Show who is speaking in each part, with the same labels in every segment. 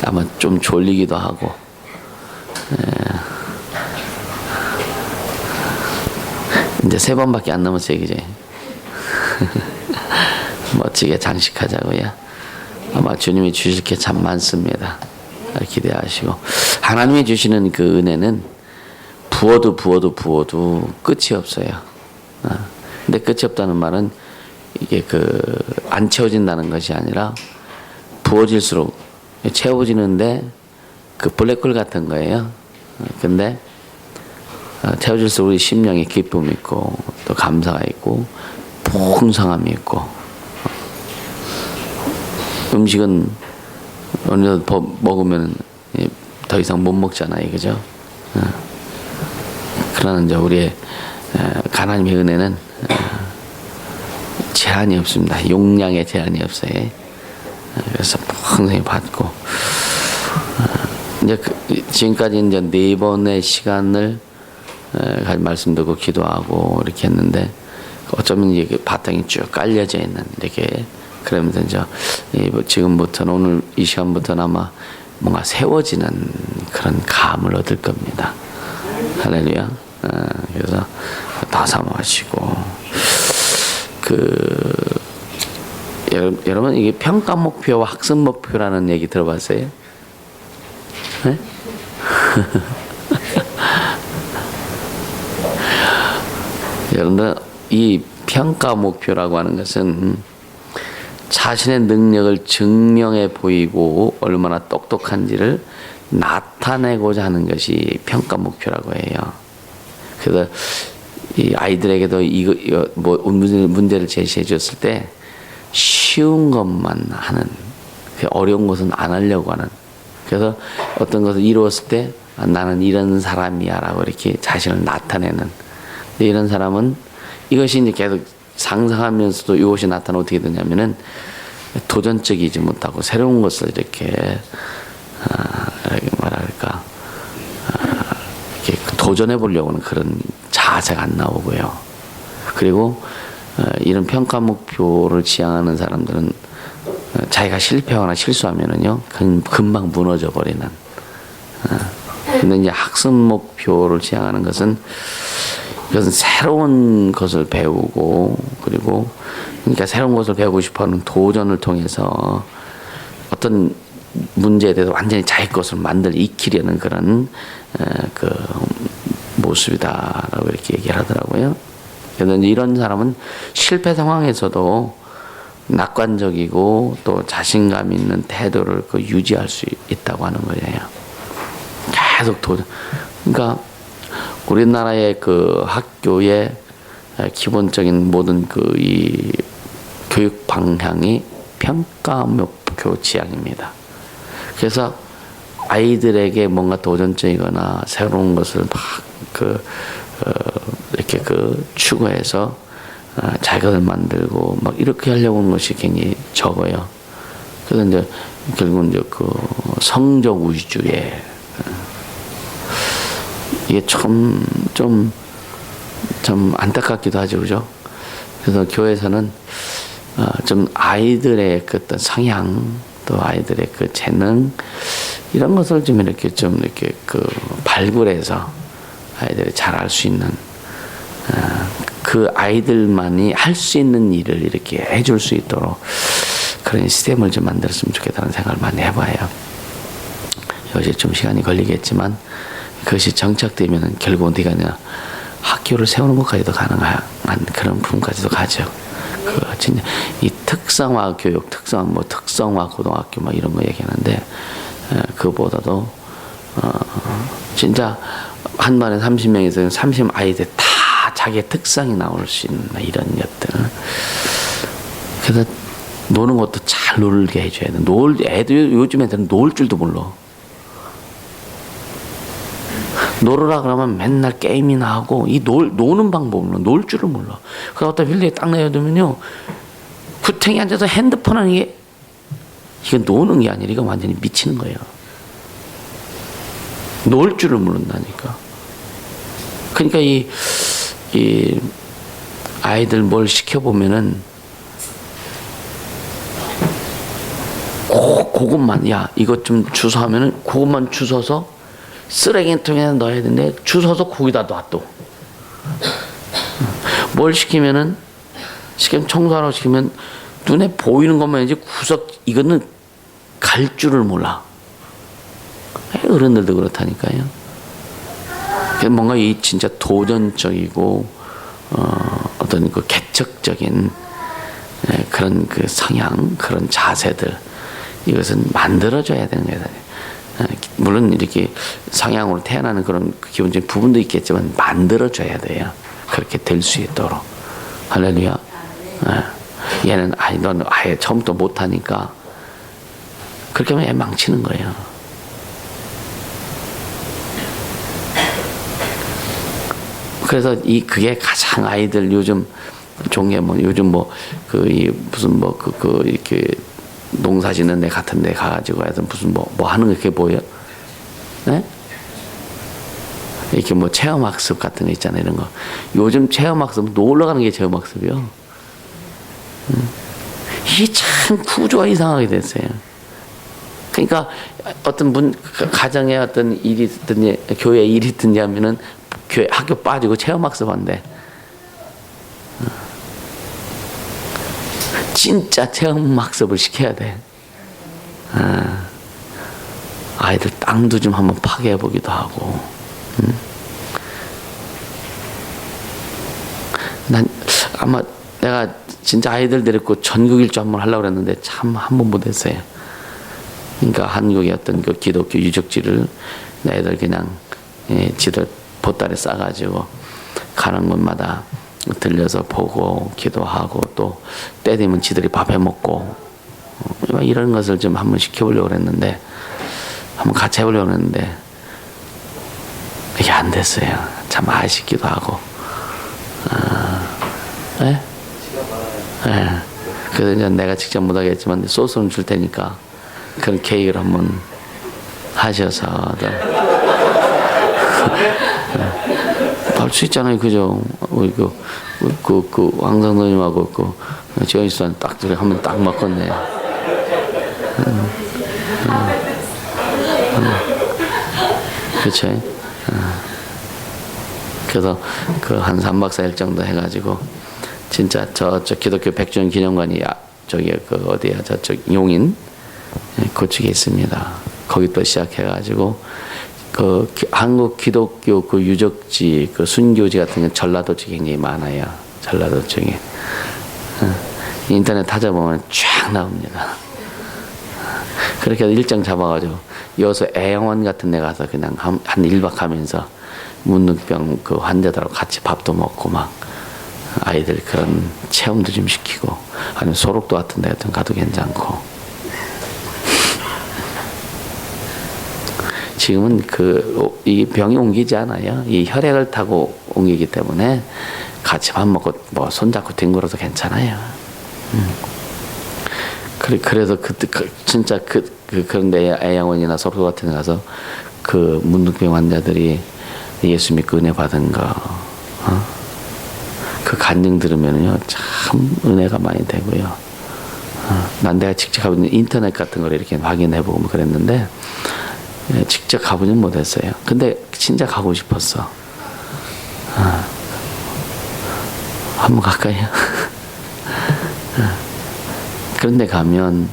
Speaker 1: 아마 좀 졸리기도 하고. 이제 3번밖에 안 남았어요, 그제? 멋지게 장식하자고요. 아마 주님이 주실 게 참 많습니다. 기대하시고. 하나님이 주시는 그 은혜는 부어도 끝이 없어요. 근데 끝이 없다는 말은 이게 안 채워진다는 것이 아니라 부어질수록 채워지는데 블랙홀 같은 거예요. 근데 채워질수록 우리 심령에 기쁨이 있고 또 감사가 있고 풍성함이 있고. 음식은 어느 정도 먹으면 더 이상 못 먹잖아요, 그죠? 그러나 이제 우리의 하나님의 은혜는 제한이 없습니다. 용량에 제한이 없어요. 그래서 풍성히 받고. 이제 지금까지 이제 4번의 시간을 말씀 듣고 기도하고 이렇게 했는데, 어쩌면 이게 바탕이 쭉 깔려져 있는 이렇게, 그러면서 이제 지금부터는, 오늘 이 시간부터는 아마 뭔가 세워지는 그런 감을 얻을 겁니다. 할렐루야. 그래서 다 사모하시고, 여러분 이게 평가 목표와 학습 목표라는 얘기 들어봤어요? 네? 여러분들, 이 평가 목표라고 하는 것은 자신의 능력을 증명해 보이고 얼마나 똑똑한지를 나타내고자 하는 것이 평가 목표라고 해요. 그래서 이 아이들에게도 이거 문제를 제시해 줬을 때 쉬운 것만 하는, 어려운 것은 안 하려고 하는. 그래서 어떤 것을 이루었을 때 나는 이런 사람이야라고 이렇게 자신을 나타내는. 이런 사람은 이것이 이제 계속 상상하면서도 이것이 나타나면 어떻게 되냐면은 도전적이지 못하고 새로운 것을 이렇게 뭐랄까 이렇게 도전해 보려고 하는 그런 자세가 안 나오고요. 그리고 이런 평가 목표를 지향하는 사람들은 자기가 실패하거나 실수하면은요 금방 무너져 버리는. 근데 이제 학습 목표를 지향하는 것은, 이것은 새로운 것을 배우고, 그리고 그러니까 새로운 것을 배우고 싶어하는 도전을 통해서 어떤 문제에 대해서 완전히 자기 것을 익히려는 그런 그 모습이다라고 이렇게 얘기를 하더라고요. 그래서 이런 사람은 실패 상황에서도 낙관적이고 또 자신감 있는 태도를 유지할 수 있다고 하는 거예요. 계속 도전. 그러니까 우리나라의 학교의 기본적인 모든 이 교육 방향이 평가 목표 지향입니다. 그래서 아이들에게 뭔가 도전적이거나 새로운 것을 이렇게 추구해서 자기를 만들고 이렇게 하려고 하는 것이 굉장히 적어요. 그래서 이제 결국은 이제 성적 위주의, 이게 좀 안타깝기도 하죠, 그죠? 그래서 교회에서는 좀 아이들의 어떤 성향, 또 아이들의 재능, 이런 것을 좀 이렇게 발굴해서 아이들이 잘할 수 있는, 그 아이들만이 할 수 있는 일을 이렇게 해줄 수 있도록 그런 시스템을 좀 만들었으면 좋겠다는 생각을 많이 해봐요. 이것이 좀 시간이 걸리겠지만, 그것이 정착되면 결국 어디가 가냐, 학교를 세우는 것까지도 가능한 그런 부분까지도 가죠. 진짜 이 특성화 교육, 특성화 고등학교 이런 거 얘기하는데, 그보다도 진짜 한 반에 30명에서 30 아이들 다 자기의 특성이 나올 수 있는 이런 것들. 그래서 노는 것도 잘 놀게 해줘야 돼. 애들 요즘 애들은 놀 줄도 몰라. 놀으라 그러면 맨날 게임이나 하고, 노는 방법은 놀 줄을 몰라. 그래서 어떤 필드에 딱 내려두면요, 구탱이 앉아서 핸드폰 하는 게, 이건 노는 게 아니라 이건 완전히 미치는 거예요. 놀 줄을 모른다니까. 그러니까 이 아이들 뭘 시켜보면은 꼭 그것만 야 이것 좀 주워 하면은 그것만 주워서 쓰레기통에 넣어야 되는데 주워서 거기다 놔 또. 뭘 시키면은 청소하라고 시키면 눈에 보이는 것만 이제 구석 이거는 갈 줄을 몰라. 어른들도 그렇다니까요. 뭔가 이 진짜 도전적이고 어떤 그 개척적인 그런 그 성향, 그런 자세들 이것은 만들어줘야 되는 거예요. 물론 이렇게 성향으로 태어나는 그런 기본적인 부분도 있겠지만 만들어줘야 돼요. 그렇게 될 수 있도록. 할렐루야. 얘는 넌 아예 처음부터 못하니까 그렇게 하면 애 망치는 거예요. 그래서 그게 가장 아이들 요즘 종에 요즘 무슨 이렇게 농사 짓는 데 같은 데 가가지고 해서 무슨 뭐 하는 거 이렇게 보여? 네? 이렇게 체험학습 같은 거 있잖아요. 이런 거. 요즘 체험학습 놀러 가는 게 체험학습이요. 이게 참 구조가 이상하게 됐어요. 그러니까 어떤 가정에 어떤 일이 있든지 교회에 일이 있든지 하면은 교회 학교 빠지고 체험학습한대. 진짜 체험학습을 시켜야 돼. 아이들 땅도 좀 한번 파괴해 보기도 하고. 난 아마 내가 진짜 아이들 데리고 전국 일주 한번 하려고 그랬는데 참 한 번 못했어요. 그러니까 한국의 어떤 그 기독교 유적지를 애들 그냥 지들 보따리 싸가지고 가는 곳마다 들려서 보고 기도하고 또 때 되면 지들이 밥 해먹고 이런 것을 좀 한번 시켜보려고 했는데 한번 같이 해보려고 했는데 이게 안 됐어요. 참 아쉽기도 하고. 네? 네. 그래서 이제 내가 직접 못하겠지만 소스는 줄 테니까 그런 계획을 한번 하셔서 할 수 있잖아요, 그죠? 우리 그 황상도님하고 지원이수한 딱 둘이 한번 딱 먹겠네. 그렇죠? 그래서 한 3박 4일 정도 해가지고 진짜 저쪽 기독교 백주년 기념관이 저기 어디야 저쪽 용인 그쪽에 있습니다. 거기 또 시작해가지고 한국 기독교 유적지 순교지 같은 게 전라도 쪽에 굉장히 많아요. 전라도 쪽에 인터넷 찾아보면 쫙 나옵니다. 그렇게 해서 일정 잡아가지고 여기서 애영원 같은 데 가서 그냥 한 1박 하면서 문둥병 환자들하고 같이 밥도 먹고 막 아이들 그런 체험도 좀 시키고 아니면 소록도 같은 데 가도 괜찮고. 지금은 이 병이 옮기지 않아요. 이 혈액을 타고 옮기기 때문에 같이 밥 먹고 손잡고 뒹굴어도 괜찮아요. 그래서 진짜 그런데 애양원이나 소록 같은 데 가서 문둥병 환자들이 예수 믿고 은혜 받은 거, 그 간증 들으면요 참 은혜가 많이 되고요. 난 내가 직접 가보는 인터넷 같은 걸 이렇게 확인해보고 그랬는데 직접 가보진 못했어요. 근데 진짜 가고 싶었어. 한번 갈까요? 그런데 가면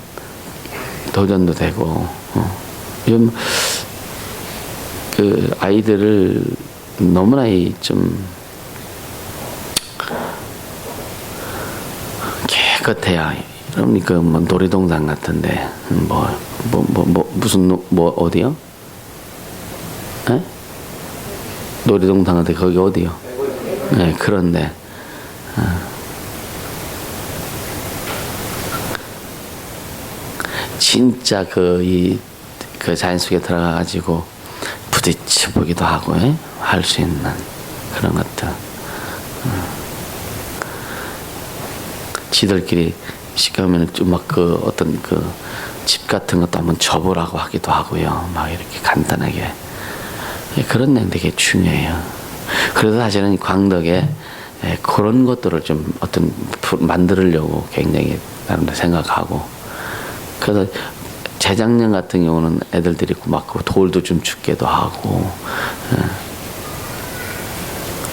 Speaker 1: 도전도 되고 요즘 아이들을 너무나 좀 깨끗해야. 그러니까 놀이동산 같은데 무슨 어디요? 에? 놀이동산 같은 거기 어디요? 네, 그런데 진짜 그 자연 속에 들어가가지고 부딪혀 보기도 하고 할 수 있는 그런 것들. 지들끼리 시켜면 좀 어떤 집 같은 것도 한번 접으라고 하기도 하고요. 막 이렇게 간단하게. 그런 데 되게 중요해요. 그래서 사실은 광덕에 그런 것들을 좀 만들려고 굉장히 나름대로 생각하고. 그래서 재작년 같은 경우는 애들들이 있고 막 그 돌도 좀 줍기도 하고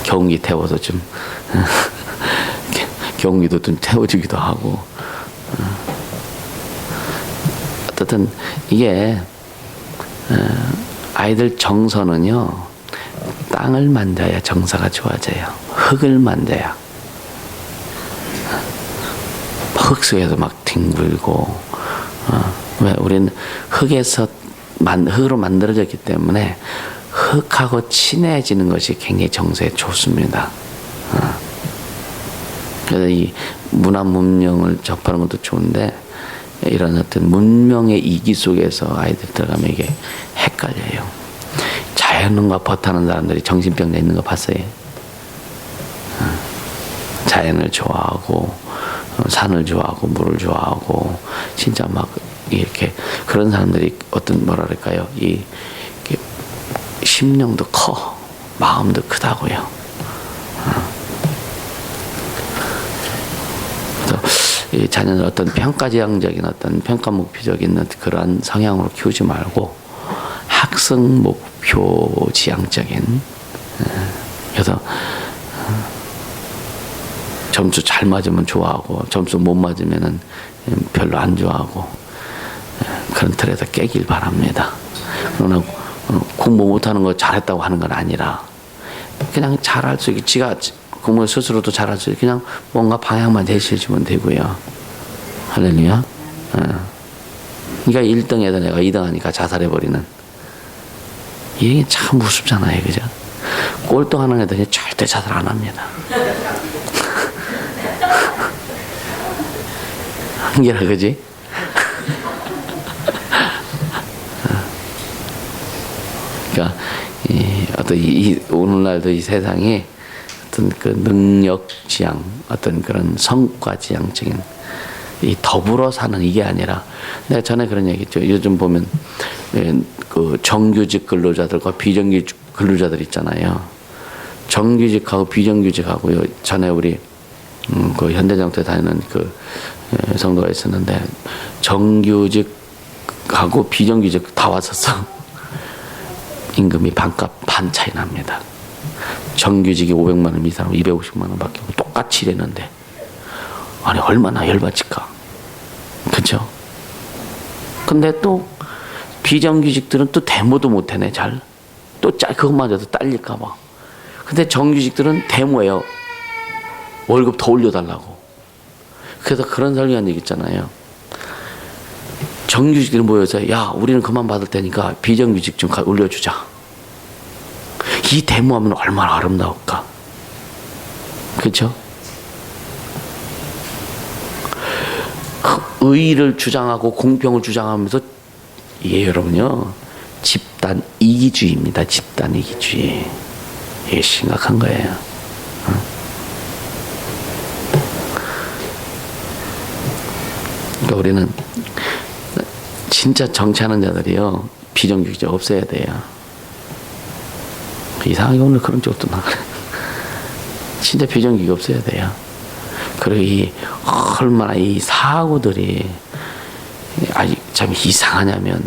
Speaker 1: 경운기 태워서 좀 경운기도 좀 태워주기도 하고 어쨌든 이게 아이들 정서는요 땅을 만져야 정서가 좋아져요. 흙을 만져야 흙 속에서 막 뒹굴고 왜 우리는 흙으로 만들어졌기 때문에 흙하고 친해지는 것이 굉장히 정서에 좋습니다. 그래서 이 문화 문명을 접하는 것도 좋은데 이런 어떤 문명의 이기 속에서 아이들 들어가면 이게 헷갈려요. 자연과 버타는 사람들이 정신병자 있는 거 봤어요? 자연을 좋아하고 산을 좋아하고 물을 좋아하고 진짜 막 이렇게 그런 사람들이 어떤 뭐랄까요 이 심령도 커 마음도 크다고요. 그래서 이 자녀를 어떤 평가지향적인 어떤 평가 목표적인 그러한 성향으로 키우지 말고 학습 목표 지향적인 그래서 점수 잘 맞으면 좋아하고 점수 못 맞으면은 별로 안 좋아하고 그런 틀에서 깨길 바랍니다. 그러나 공부 못하는 거 잘했다고 하는 건 아니라 그냥 잘할 수 있게 지가 공부 스스로도 잘할 수 있게 그냥 뭔가 방향만 제시해주면 되고요. 할렐루야. 그러니까 1등에서 내가 2등 하니까 자살해버리는 이게 참 무섭잖아요. 그죠? 꼴등 하는 애들이 절대 자살 안 합니다. 한계라 그지? 그러니까 어떤 오늘날도 이 세상이 어떤 그 능력 지향, 어떤 그런 성과 지향적인 이 더불어 사는 이게 아니라 내가 전에 그런 얘기했죠. 요즘 보면 그 정규직 근로자들과 비정규직 근로자들 있잖아요. 정규직하고 비정규직하고요. 전에 우리 그 현대정토에 다니는 그 성도가 있었는데 정규직하고 비정규직 다 왔었어. 임금이 반값 반 차이 납니다. 정규직이 500만 원 이상으로 250만 원 밖에 똑같이 일했는데 아니 얼마나 열받을까. 그렇죠? 근데 또 비정규직들은 또 데모도 못해내 잘. 또 그것마저도 딸릴까 봐. 근데 정규직들은 데모예요. 월급 더 올려달라고. 그래서 그런 설교한 얘기 있잖아요. 정규직들이 모여서 야 우리는 그만 받을 테니까 비정규직 좀 올려주자. 이 데모하면 얼마나 아름다울까. 그렇죠? 의의를 주장하고 공평을 주장하면서 여러분요 집단 이기주의입니다. 집단 이기주의. 이게 심각한 거예요. 그러니까 우리는 진짜 정치하는 자들이요 비정규직 없애야 돼요. 이상하게 오늘 그런 쪽도 나가네. 진짜 비정규직 없애야 돼요. 그리고 얼마나 이 사고들이 아직 참 이상하냐면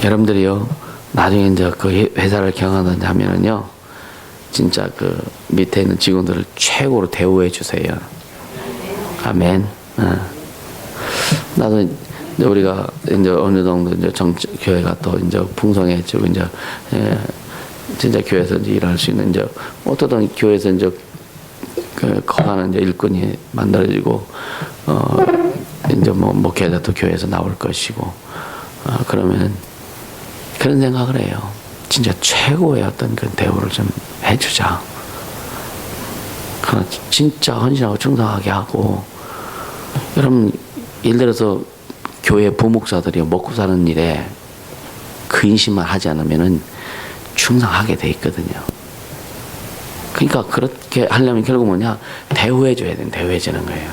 Speaker 1: 여러분들이요 나중에 이제 그 회사를 경영하든지 하면은요 진짜 그 밑에 있는 직원들을 최고로 대우해 주세요. 아멘. 나도 이제 우리가 이제 어느 정도 이제 교회가 또 이제 풍성해지고 이제 진짜 교회에서 이제 일할 수 있는 이제 어떤 교회에서 이제 그 커가는 이제 일꾼이 만들어지고 이제 뭐 목회자도 교회에서 나올 것이고 그러면 그런 생각을 해요. 진짜 최고의 어떤 그 대우를 좀 해주자. 그러나 진짜 헌신하고 충성하게 하고 여러분 예를 들어서 교회 부목사들이 먹고 사는 일에 근심만 하지 않으면은 충성하게 돼 있거든요. 그러니까 그렇게 하려면 결국 뭐냐 대우해줘야 돼. 대우해주는 거예요.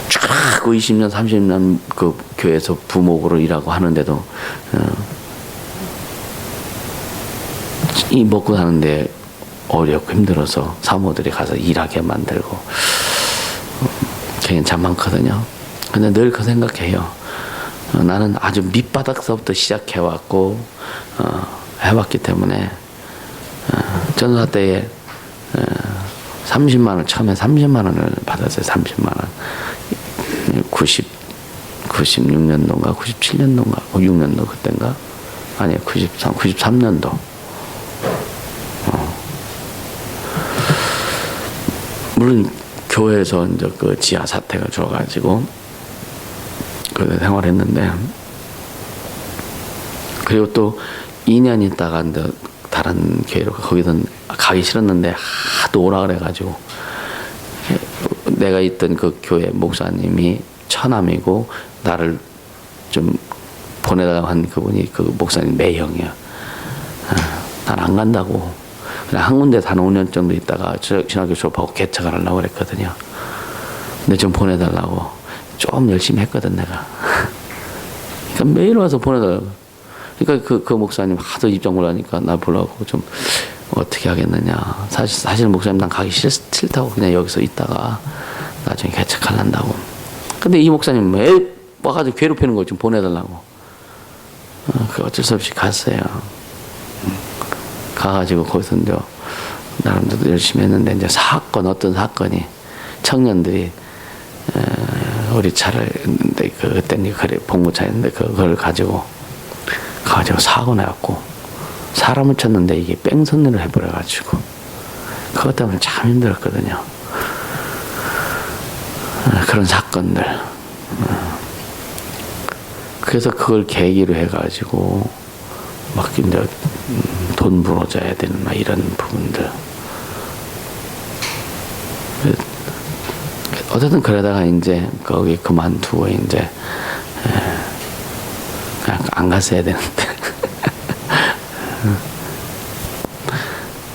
Speaker 1: 쫙 20년 30년 그 교회에서 부목으로 일하고 하는데도 이 먹고 사는데 어렵고 힘들어서 사모들이 가서 일하게 만들고 참 많거든요. 근데 늘 그 생각해요. 나는 아주 밑바닥서부터 시작해왔고 해왔기 때문에 전사 때에 30만 원, 처음에 30만 원을 받았어요. 30만 원. 96년도인가 97년도인가 6년도 그때인가 아니요 93년도. 물론 교회에서 이제 그 지하 사택을 줘가지고 그 생활했는데, 그리고 또 2년 있다가 이제 다른 교회로 거기는 가기 싫었는데 하도 오라 그래가지고, 내가 있던 그 교회 목사님이 처남이고 나를 좀 보내달라고 한 그분이 그 목사님 매형이야. 난 안 간다고. 그냥 한 군데 한 5년 정도 있다가 신학교 졸업하고 개척을 하려고 그랬거든요. 근데 좀 보내달라고 좀 열심히 했거든 내가. 그러니까 매일 와서 보내달라고. 그러니까 그 목사님 하도 입장을 하니까 나 보려고 좀 어떻게 하겠느냐. 사실 목사님 난 가기 싫다고 그냥 여기서 있다가 나중에 개척하려고. 근데 이 목사님 매일 와가지고 괴롭히는 거 좀 보내달라고. 그 어쩔 수 없이 갔어요. 가가지고 거기서 이제 나름대로 열심히 했는데, 이제 어떤 사건이 청년들이 우리 차를 그때는 그래 봉고차였는데 그걸 가지고 사고 나갖고 사람을 쳤는데 이게 뺑소니를 해버려가지고 그것 때문에 참 힘들었거든요. 그런 사건들. 그래서 그걸 계기로 해가지고 막 이제 돈 벌어줘야 되는 막 이런 부분들. 어쨌든 그러다가 이제 거기 그만두고 이제 그냥 안 갔어야 되는데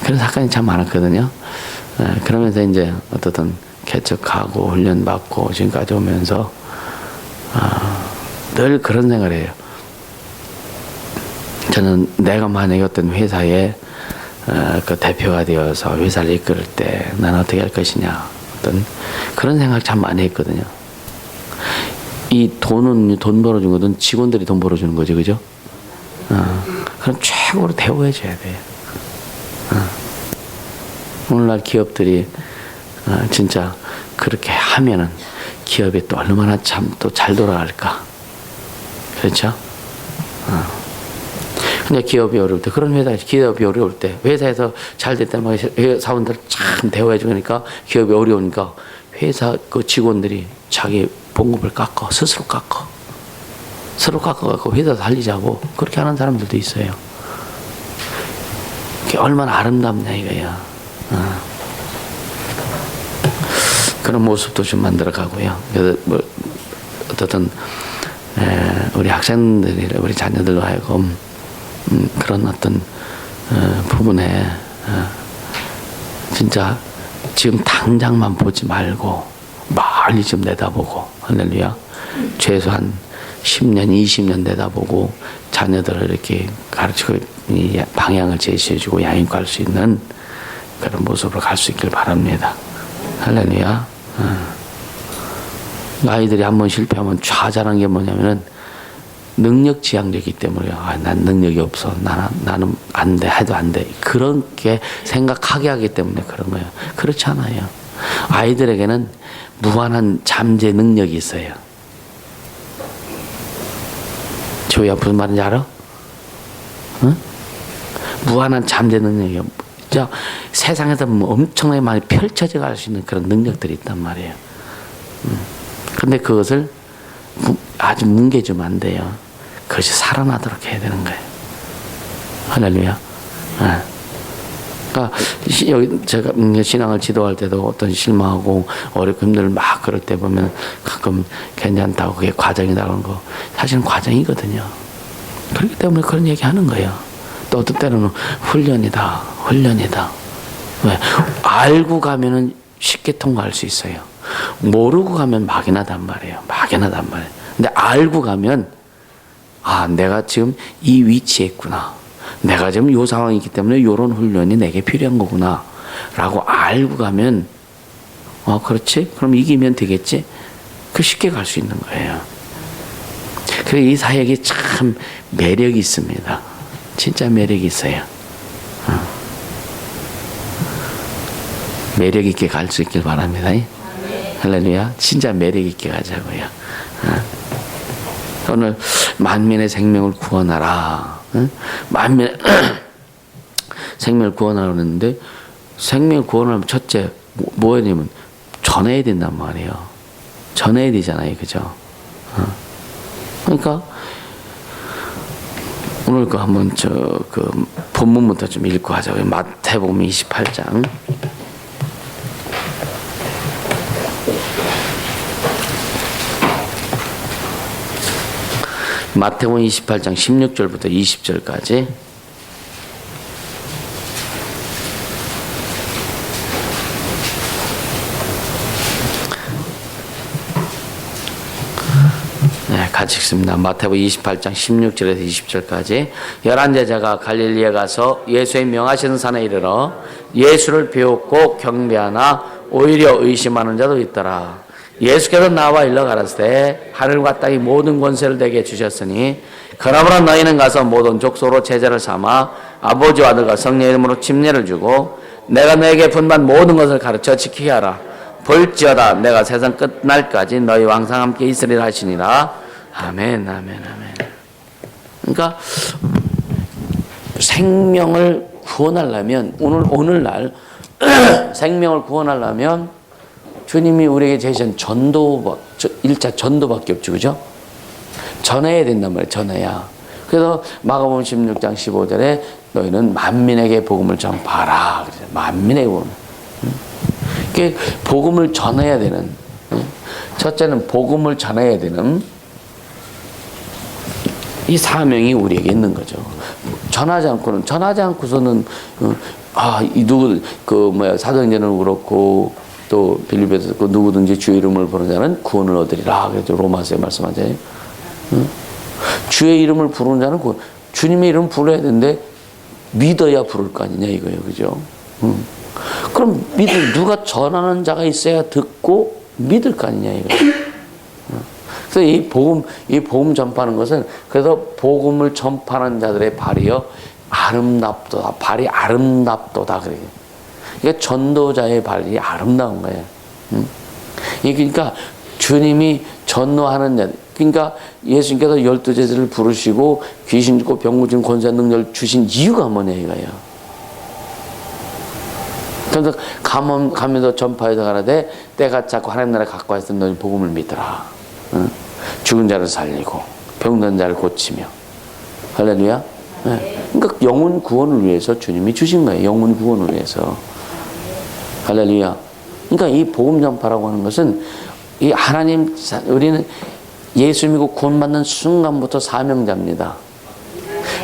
Speaker 1: 그런 사건이 참 많았거든요. 그러면서 이제 어떻든 개척하고 훈련 받고 지금까지 오면서 늘 그런 생각을 해요. 저는 내가 만약에 어떤 회사에 그 대표가 되어서 회사를 이끌 때 나는 어떻게 할 것이냐, 어떤 그런 생각 참 많이 했거든요. 이 돈은 돈 벌어준 거든 직원들이 돈 벌어주는 거죠, 그죠? 그럼 최고로 대우해줘야 돼요. 오늘날 기업들이 진짜 그렇게 하면은 기업이 또 얼마나 참 또 잘 돌아갈까. 그렇죠? 근데 기업이 어려울 때, 그런 회사에서 기업이 어려울 때, 회사에서 잘 됐다면 사원들 참 대우해주니까 기업이 어려우니까 회사 그 직원들이 자기 봉급을 스스로 깎아갖고 회사 살리자고 그렇게 하는 사람들도 있어요. 그게 얼마나 아름답냐 이거야. 그런 모습도 좀 만들어가고요. 그래서 뭐 어떻든 우리 학생들이 우리 자녀들로 하여금 그런 어떤 부분에 진짜 지금 당장만 보지 말고 멀리 좀 내다보고, 할렐루야, 최소한 10년, 20년 내다보고 자녀들을 이렇게 가르치고 방향을 제시해주고 양육할 갈 수 있는 그런 모습으로 갈 수 있길 바랍니다. 할렐루야. 아이들이 한번 실패하면 좌절한 게 뭐냐면은 능력 지향적이기 때문에 난 능력이 없어, 나는 안 돼, 해도 안 돼, 그렇게 생각하게 하기 때문에 그런 거예요. 그렇지 않아요. 아이들에게는 무한한 잠재 능력이 있어요. 조이야 무슨 말인지 알아? 응? 무한한 잠재 능력이요. 세상에서 엄청나게 많이 펼쳐져 갈 수 있는 그런 능력들이 있단 말이에요. 근데 그것을 아주 뭉개주면 안 돼요. 그것이 살아나도록 해야 되는 거예요. 할렐루야. 그러니까 여기 제가 신앙을 지도할 때도 어떤 실망하고 어렵고 힘들고 막 그럴 때 보면 가끔 괜찮다고 그게 과정이다 그런 거 사실은 과정이거든요. 그렇기 때문에 그런 얘기 하는 거예요. 또 어떤 때로는 훈련이다. 왜? 알고 가면은 쉽게 통과할 수 있어요. 모르고 가면 막연하단 말이에요. 근데 알고 가면 내가 지금 이 위치에 있구나. 내가 지금 이 상황이 있기 때문에 이런 훈련이 내게 필요한 거구나 라고 알고 가면 그렇지? 그럼 이기면 되겠지? 그 쉽게 갈 수 있는 거예요. 그래서 이 사역이 참 매력이 있습니다. 진짜 매력이 있어요. 매력 있게 갈 수 있길 바랍니다. 할렐루야. 진짜 매력 있게 가자고요. 오늘 만민의 생명을 구원하라. 만민의 생명을 구원하라고 했는데, 생명을 구원하려면 첫째 뭐해야 되면 전해야 된단 말이에요. 전해야 되잖아요. 그죠? 그러니까 오늘 거 한번 그 본문부터 좀 읽고 하자고요. 마태복음 28장. 마태복음 28장 16절부터 20절까지. 네, 같이 읽습니다. 마태복음 28장 16절에서 20절까지. 11제자가 갈릴리에 가서 예수의 명하시는 산에 이르러 예수를 비웃고 경배하나 오히려 의심하는 자도 있더라. 예수께서 나와 일러 가라사대 하늘과 땅이 모든 권세를 내게 주셨으니 그러므로 너희는 가서 모든 족속으로 제자를 삼아 아버지와 아들과 성령의 이름으로 침례를 주고 내가 너에게 분반 모든 것을 가르쳐 지키게 하라. 볼지어다 내가 세상 끝날까지 너희와 항상 함께 있으리라 하시니라. 아멘, 아멘, 아멘. 그러니까 생명을 구원하려면 오늘날 생명을 구원하려면 주님이 우리에게 제시한 전도, 1차 전도밖에 없죠. 그죠? 전해야 된단 말이에요. 전해야. 그래서 마가복음 16장 15절에 너희는 만민에게 복음을 전파하라. 만민에게 복음. 복음을 전해야 되는, 첫째는 복음을 전해야 되는 이 사명이 우리에게 있는 거죠. 전하지 않고서는 사도행전은 그렇고 또 빌립보에서 그 누구든지 주의 이름을 부르는 자는 구원을 얻으리라. 그래서 로마서에 말씀하잖아요. 주의 이름을 부르는 자는 주님의 이름 불러야 되는데 믿어야 부를 거 아니냐 이거예요. 그죠? 그럼 누가 전하는 자가 있어야 듣고 믿을 거 아니냐 이거예요. 그래서 이 복음 전파하는 것은 그래서 복음을 전파하는 자들의 발이요 아름답도다. 발이 아름답도다. 그래요. 그러니까 전도자의 발이 아름다운 거예요. 그러니까 주님이 전도하는 자, 그러니까 예수님께서 12제자를 부르시고 귀신 죽고 병 진 권세 능력을 주신 이유가 뭐냐 이거예요. 그래서 가면서 전파해서 가라되 때가 찼고 하나님 나라에 가까이 있으면 너희 복음을 믿더라. 죽은 자를 살리고 병든 자를 고치며. 할렐루야. 그러니까 영혼 구원을 위해서 주님이 주신 거예요. 영혼 구원을 위해서. 할렐루야. 그러니까 이 복음 전파라고 하는 것은 이 하나님, 우리는 예수 믿고 구원받는 순간부터 사명자입니다.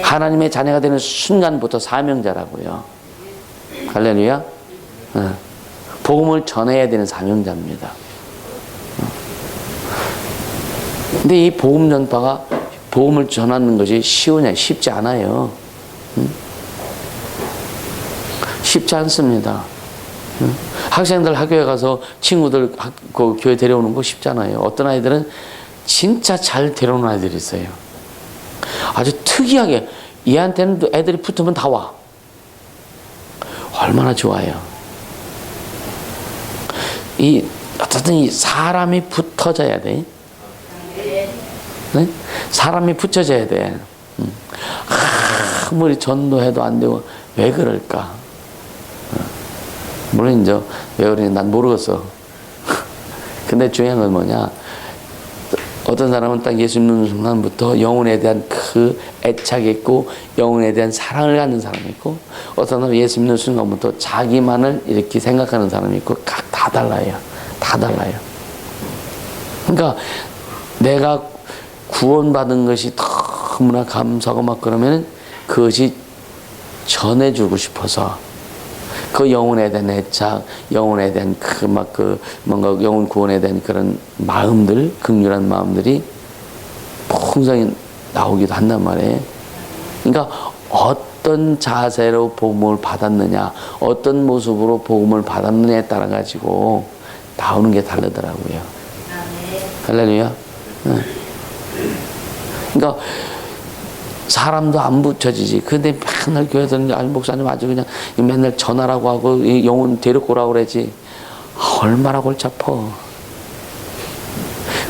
Speaker 1: 하나님의 자녀가 되는 순간부터 사명자라고요. 할렐루야. 복음을 전해야 되는 사명자입니다. 근데 이 복음 전파가 복음을 전하는 것이 쉬우냐? 쉽지 않아요. 쉽지 않습니다. 학생들 학교에 가서 친구들 그 교회 데려오는 거 쉽잖아요. 어떤 아이들은 진짜 잘 데려오는 아이들이 있어요. 아주 특이하게 얘한테는 애들이 붙으면 다 와. 얼마나 좋아요. 어쨌든 이 사람이 붙어져야 돼. 네? 사람이 붙여져야 돼. 아무리 전도해도 안 되고 왜 그럴까? 물론 이제 왜 그러는지 난 모르겠어. 근데 중요한 건 뭐냐? 어떤 사람은 딱 예수 믿는 순간부터 영혼에 대한 그 애착이 있고 영혼에 대한 사랑을 갖는 사람이 있고 어떤 사람은 예수 믿는 순간부터 자기만을 이렇게 생각하는 사람이 있고 각 다 달라요. 다 달라요. 그러니까 내가 구원받은 것이 너무나 감사하고 막 그러면 그것이 전해주고 싶어서 그 영혼에 대한 애착, 영혼에 대한 뭔가 영혼 구원에 대한 그런 마음들, 긍휼한 마음들이 풍성히 나오기도 한단 말이에요. 그러니까 어떤 자세로 복음을 받았느냐, 어떤 모습으로 복음을 받았느냐에 따라 가지고 나오는 게 다르더라고요. 할렐루야. 그러니까 사람도 안 붙여지지. 근데 맨날 교회에서는 아니 목사님 아주 그냥 맨날 전하라고 하고 영혼 데리고 오라고 그러지. 얼마나 골치 아파.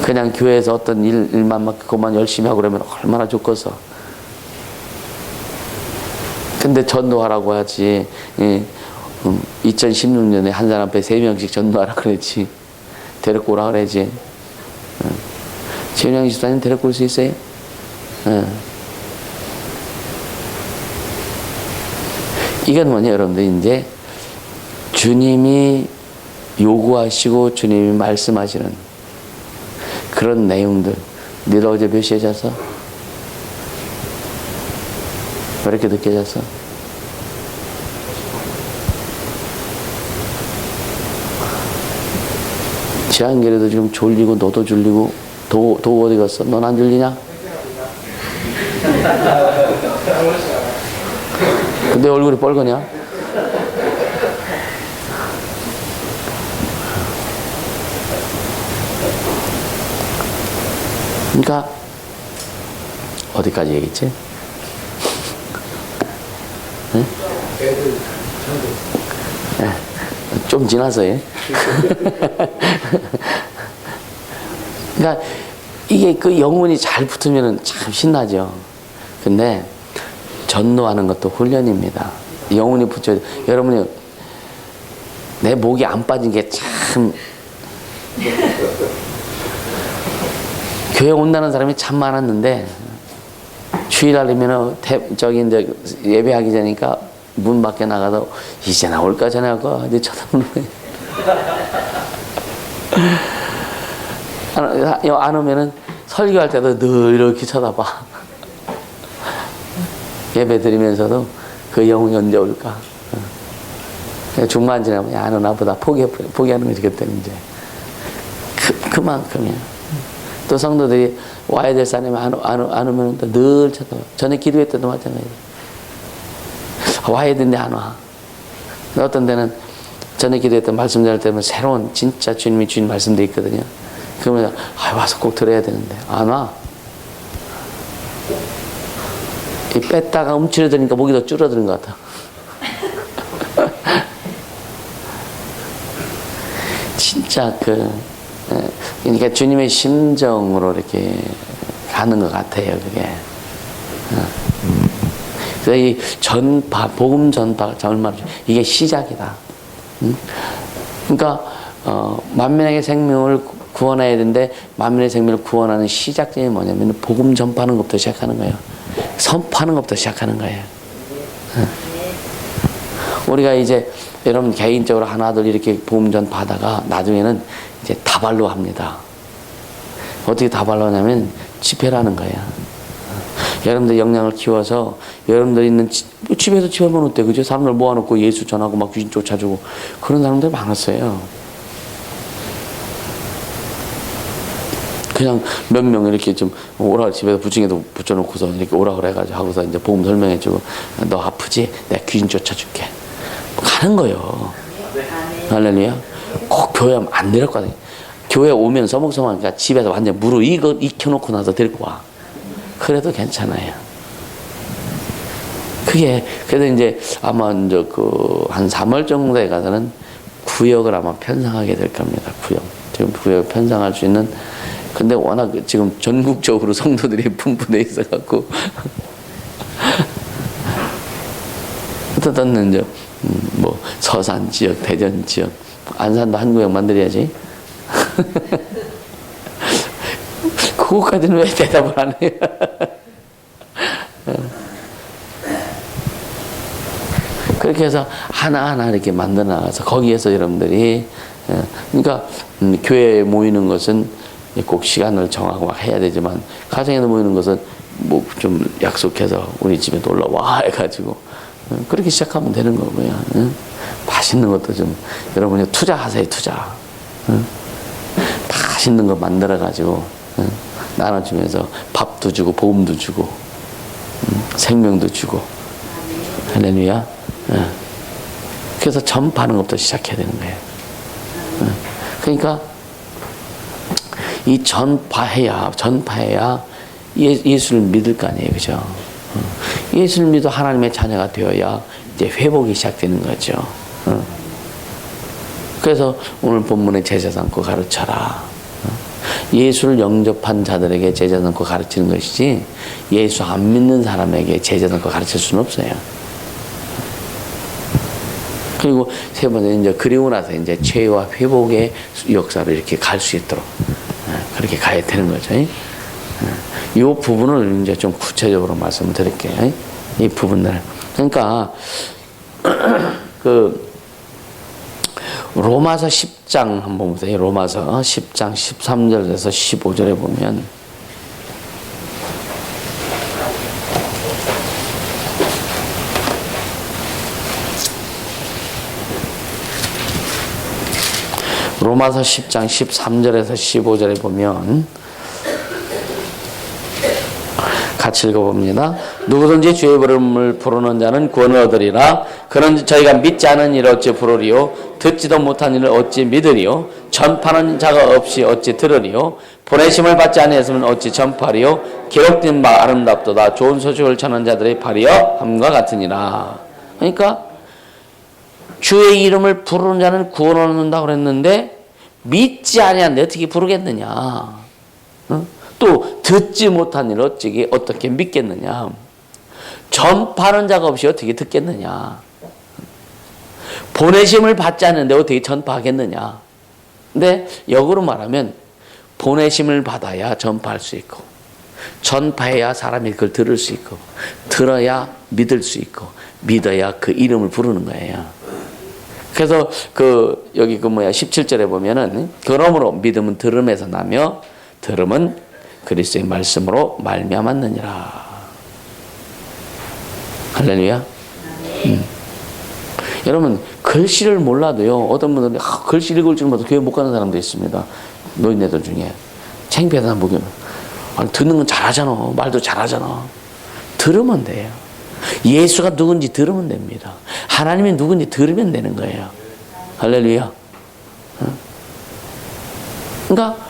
Speaker 1: 그냥 교회에서 어떤 일만 막 그것만 열심히 하고 그러면 얼마나 좋겠어. 근데 전도하라고 하지. 2016년에 한 사람 앞에 3명씩 전도하라 그랬지. 데리고 오라 그랬지. 최은영 집사님 데리고 올 수 있어요? 이건 뭐냐, 여러분들, 이제 주님이 요구하시고 주님이 말씀하시는 그런 내용들. 너희들 어제 몇 시에 잤어? 왜 이렇게 늦게 잤어? 지한결에도 지금 졸리고 너도 졸리고 도 어디 갔어? 넌 안 졸리냐? 근데 얼굴이 빨개냐? 그러니까 어디까지 얘기했지? 응? 좀 지나서요. 그러니까 이게 그 영혼이 잘 붙으면 참 신나죠. 근데 전도하는 것도 훈련입니다. 영혼이 붙여야 돼. 여러분이 내 목이 안 빠진 게 참 교회 온다는 사람이 참 많았는데 주일날이면 저기 이제 예배하기 전이니까 문 밖에 나가서 이제 나올까 전에 하고 이제 쳐다보는 거예요. 안 오면은 설교할 때도 늘 이렇게 쳐다봐. 예배 드리면서도 그 영혼이 언제 올까? 중반 지나면 안 오나 보다 포기하는 거지. 그때는 이제 그만큼이야. 또 성도들이 와야 될 사람이 안 오면 또 늘 쳐다봐. 전에 기도회 때도 마찬가지야. 와야 되는데 안 와. 어떤 데는 전에 기도했던 말씀 전할 때면 새로운 진짜 주님이 주신 말씀도 있거든요. 그러면 와서 꼭 들어야 되는데 안 와. 이 뺐다가 움츠러드니까 목이 더 줄어드는 것 같아. 진짜 그러니까 주님의 심정으로 이렇게 가는 것 같아요, 그게. 그래서 이 복음 전파가 얼마나 이게 시작이다. 그러니까 만민에게 생명을 구원해야 되는데 만민의 생명을 구원하는 시작점이 뭐냐면 복음 전파하는 것부터 시작하는 거예요. 선포하는 것부터 시작하는 거예요. 우리가 이제 여러분 개인적으로 하나둘 이렇게 복음 전파하다가 나중에는 이제 다발로 합니다. 어떻게 다발로 하냐면 집회라는 거예요. 여러분들 역량을 키워서 여러분들 있는 집에서 집회만 어때, 그죠? 사람들 모아놓고 예수 전하고 막 귀신 쫓아주고 그런 사람들 많았어요. 그냥 몇 명 이렇게 좀 오라 집에서 부층에도 붙여놓고서 이렇게 오라 그래가지고 하고서 이제 복음 설명해주고 너 아프지? 내가 귀신 쫓아줄게. 가는 거예요. 할렐루야. 꼭 교회 안 데려가거든요. 교회 오면 서먹서먹하니까 집에서 완전 무릎 익혀놓고 나서 데리고 와. 그래도 괜찮아요. 그게 그래도 이제 아마 이제 한 3월 정도에 가서는 구역을 아마 편성하게 될 겁니다. 지금 구역 편성할 수 있는. 근데 워낙 지금 전국적으로 성도들이 분분해 있어갖고 어떤 이제 뭐 서산 지역, 대전 지역, 안산도 한 구역 만들어야지. 그거까지는 왜 대답을 안 해요? 그렇게 해서 하나하나 이렇게 만들어 나가서 거기에서 여러분들이 그러니까 교회에 모이는 것은 꼭 시간을 정하고 막 해야 되지만 가정에 모이는 것은 뭐 좀 약속해서 우리 집에 놀러 와 해가지고 그렇게 시작하면 되는 거고요. 맛있는 것도 좀 여러분이 투자하세요. 투자. 맛있는 거 만들어가지고 나눠주면서 밥도 주고 복음도 주고 생명도 주고. 할렐루야. 그래서 전파하는 것부터 시작해야 되는 거예요. 그러니까 이 전파해야 예수를 믿을 거 아니에요, 그죠? 예수를 믿어 하나님의 자녀가 되어야 이제 회복이 시작되는 거죠. 그래서 오늘 본문에 제자 삼고 가르쳐라. 예수를 영접한 자들에게 제자 삼고 가르치는 것이지 예수 안 믿는 사람에게 제자 삼고 가르칠 수는 없어요. 그리고 세 번째 이제 그리고 나서 이제 죄와 회복의 역사를 이렇게 갈 수 있도록 그렇게 가야 되는 거죠. 이 부분을 이제 좀 구체적으로 말씀을 드릴게요. 이 부분들. 그러니까 그 로마서 10장 한번 보세요. 로마서 10장 13절에서 15절에 보면 로마서 10장 13절에서 15절에 보면 같이 읽어봅니다. 누구든지 주의 이름을 부르는 자는 구원을 얻으리라. 그런 저희가 믿지 않은 일을 어찌 부르리요? 듣지도 못한 일을 어찌 믿으리요? 전파하는 자가 없이 어찌 들으리요? 보내심을 받지 아니했으면 어찌 전파하리요? 기록된 바 아름답도다. 좋은 소식을 전하는 자들의 발이여 함과 같으니라. 그러니까 주의 이름을 부르는 자는 구원을 얻는다고 그랬는데 믿지 아니한데 어떻게 부르겠느냐? 또 듣지 못한 일을 어떻게 믿겠느냐? 전파하는 자가 없이 어떻게 듣겠느냐? 보내심을 받지 않는데 어떻게 전파하겠느냐? 근데 역으로 말하면 보내심을 받아야 전파할 수 있고 전파해야 사람이 그걸 들을 수 있고 들어야 믿을 수 있고 믿어야 그 이름을 부르는 거예요. 그래서 여기 17절에 보면은 그러므로 믿음은 들음에서 나며 들음은 그리스도의 말씀으로 말미암았느니라. 할렐루야. 여러분 글씨를 몰라도요. 어떤 분들은 글씨 읽을 줄 몰라도 교회 못 가는 사람도 있습니다. 노인네들 중에 창피하다 보면 듣는 건 잘하잖아. 말도 잘하잖아. 들으면 돼요. 예수가 누군지 들으면 됩니다. 하나님이 누군지 들으면 되는 거예요. 할렐루야. 그러니까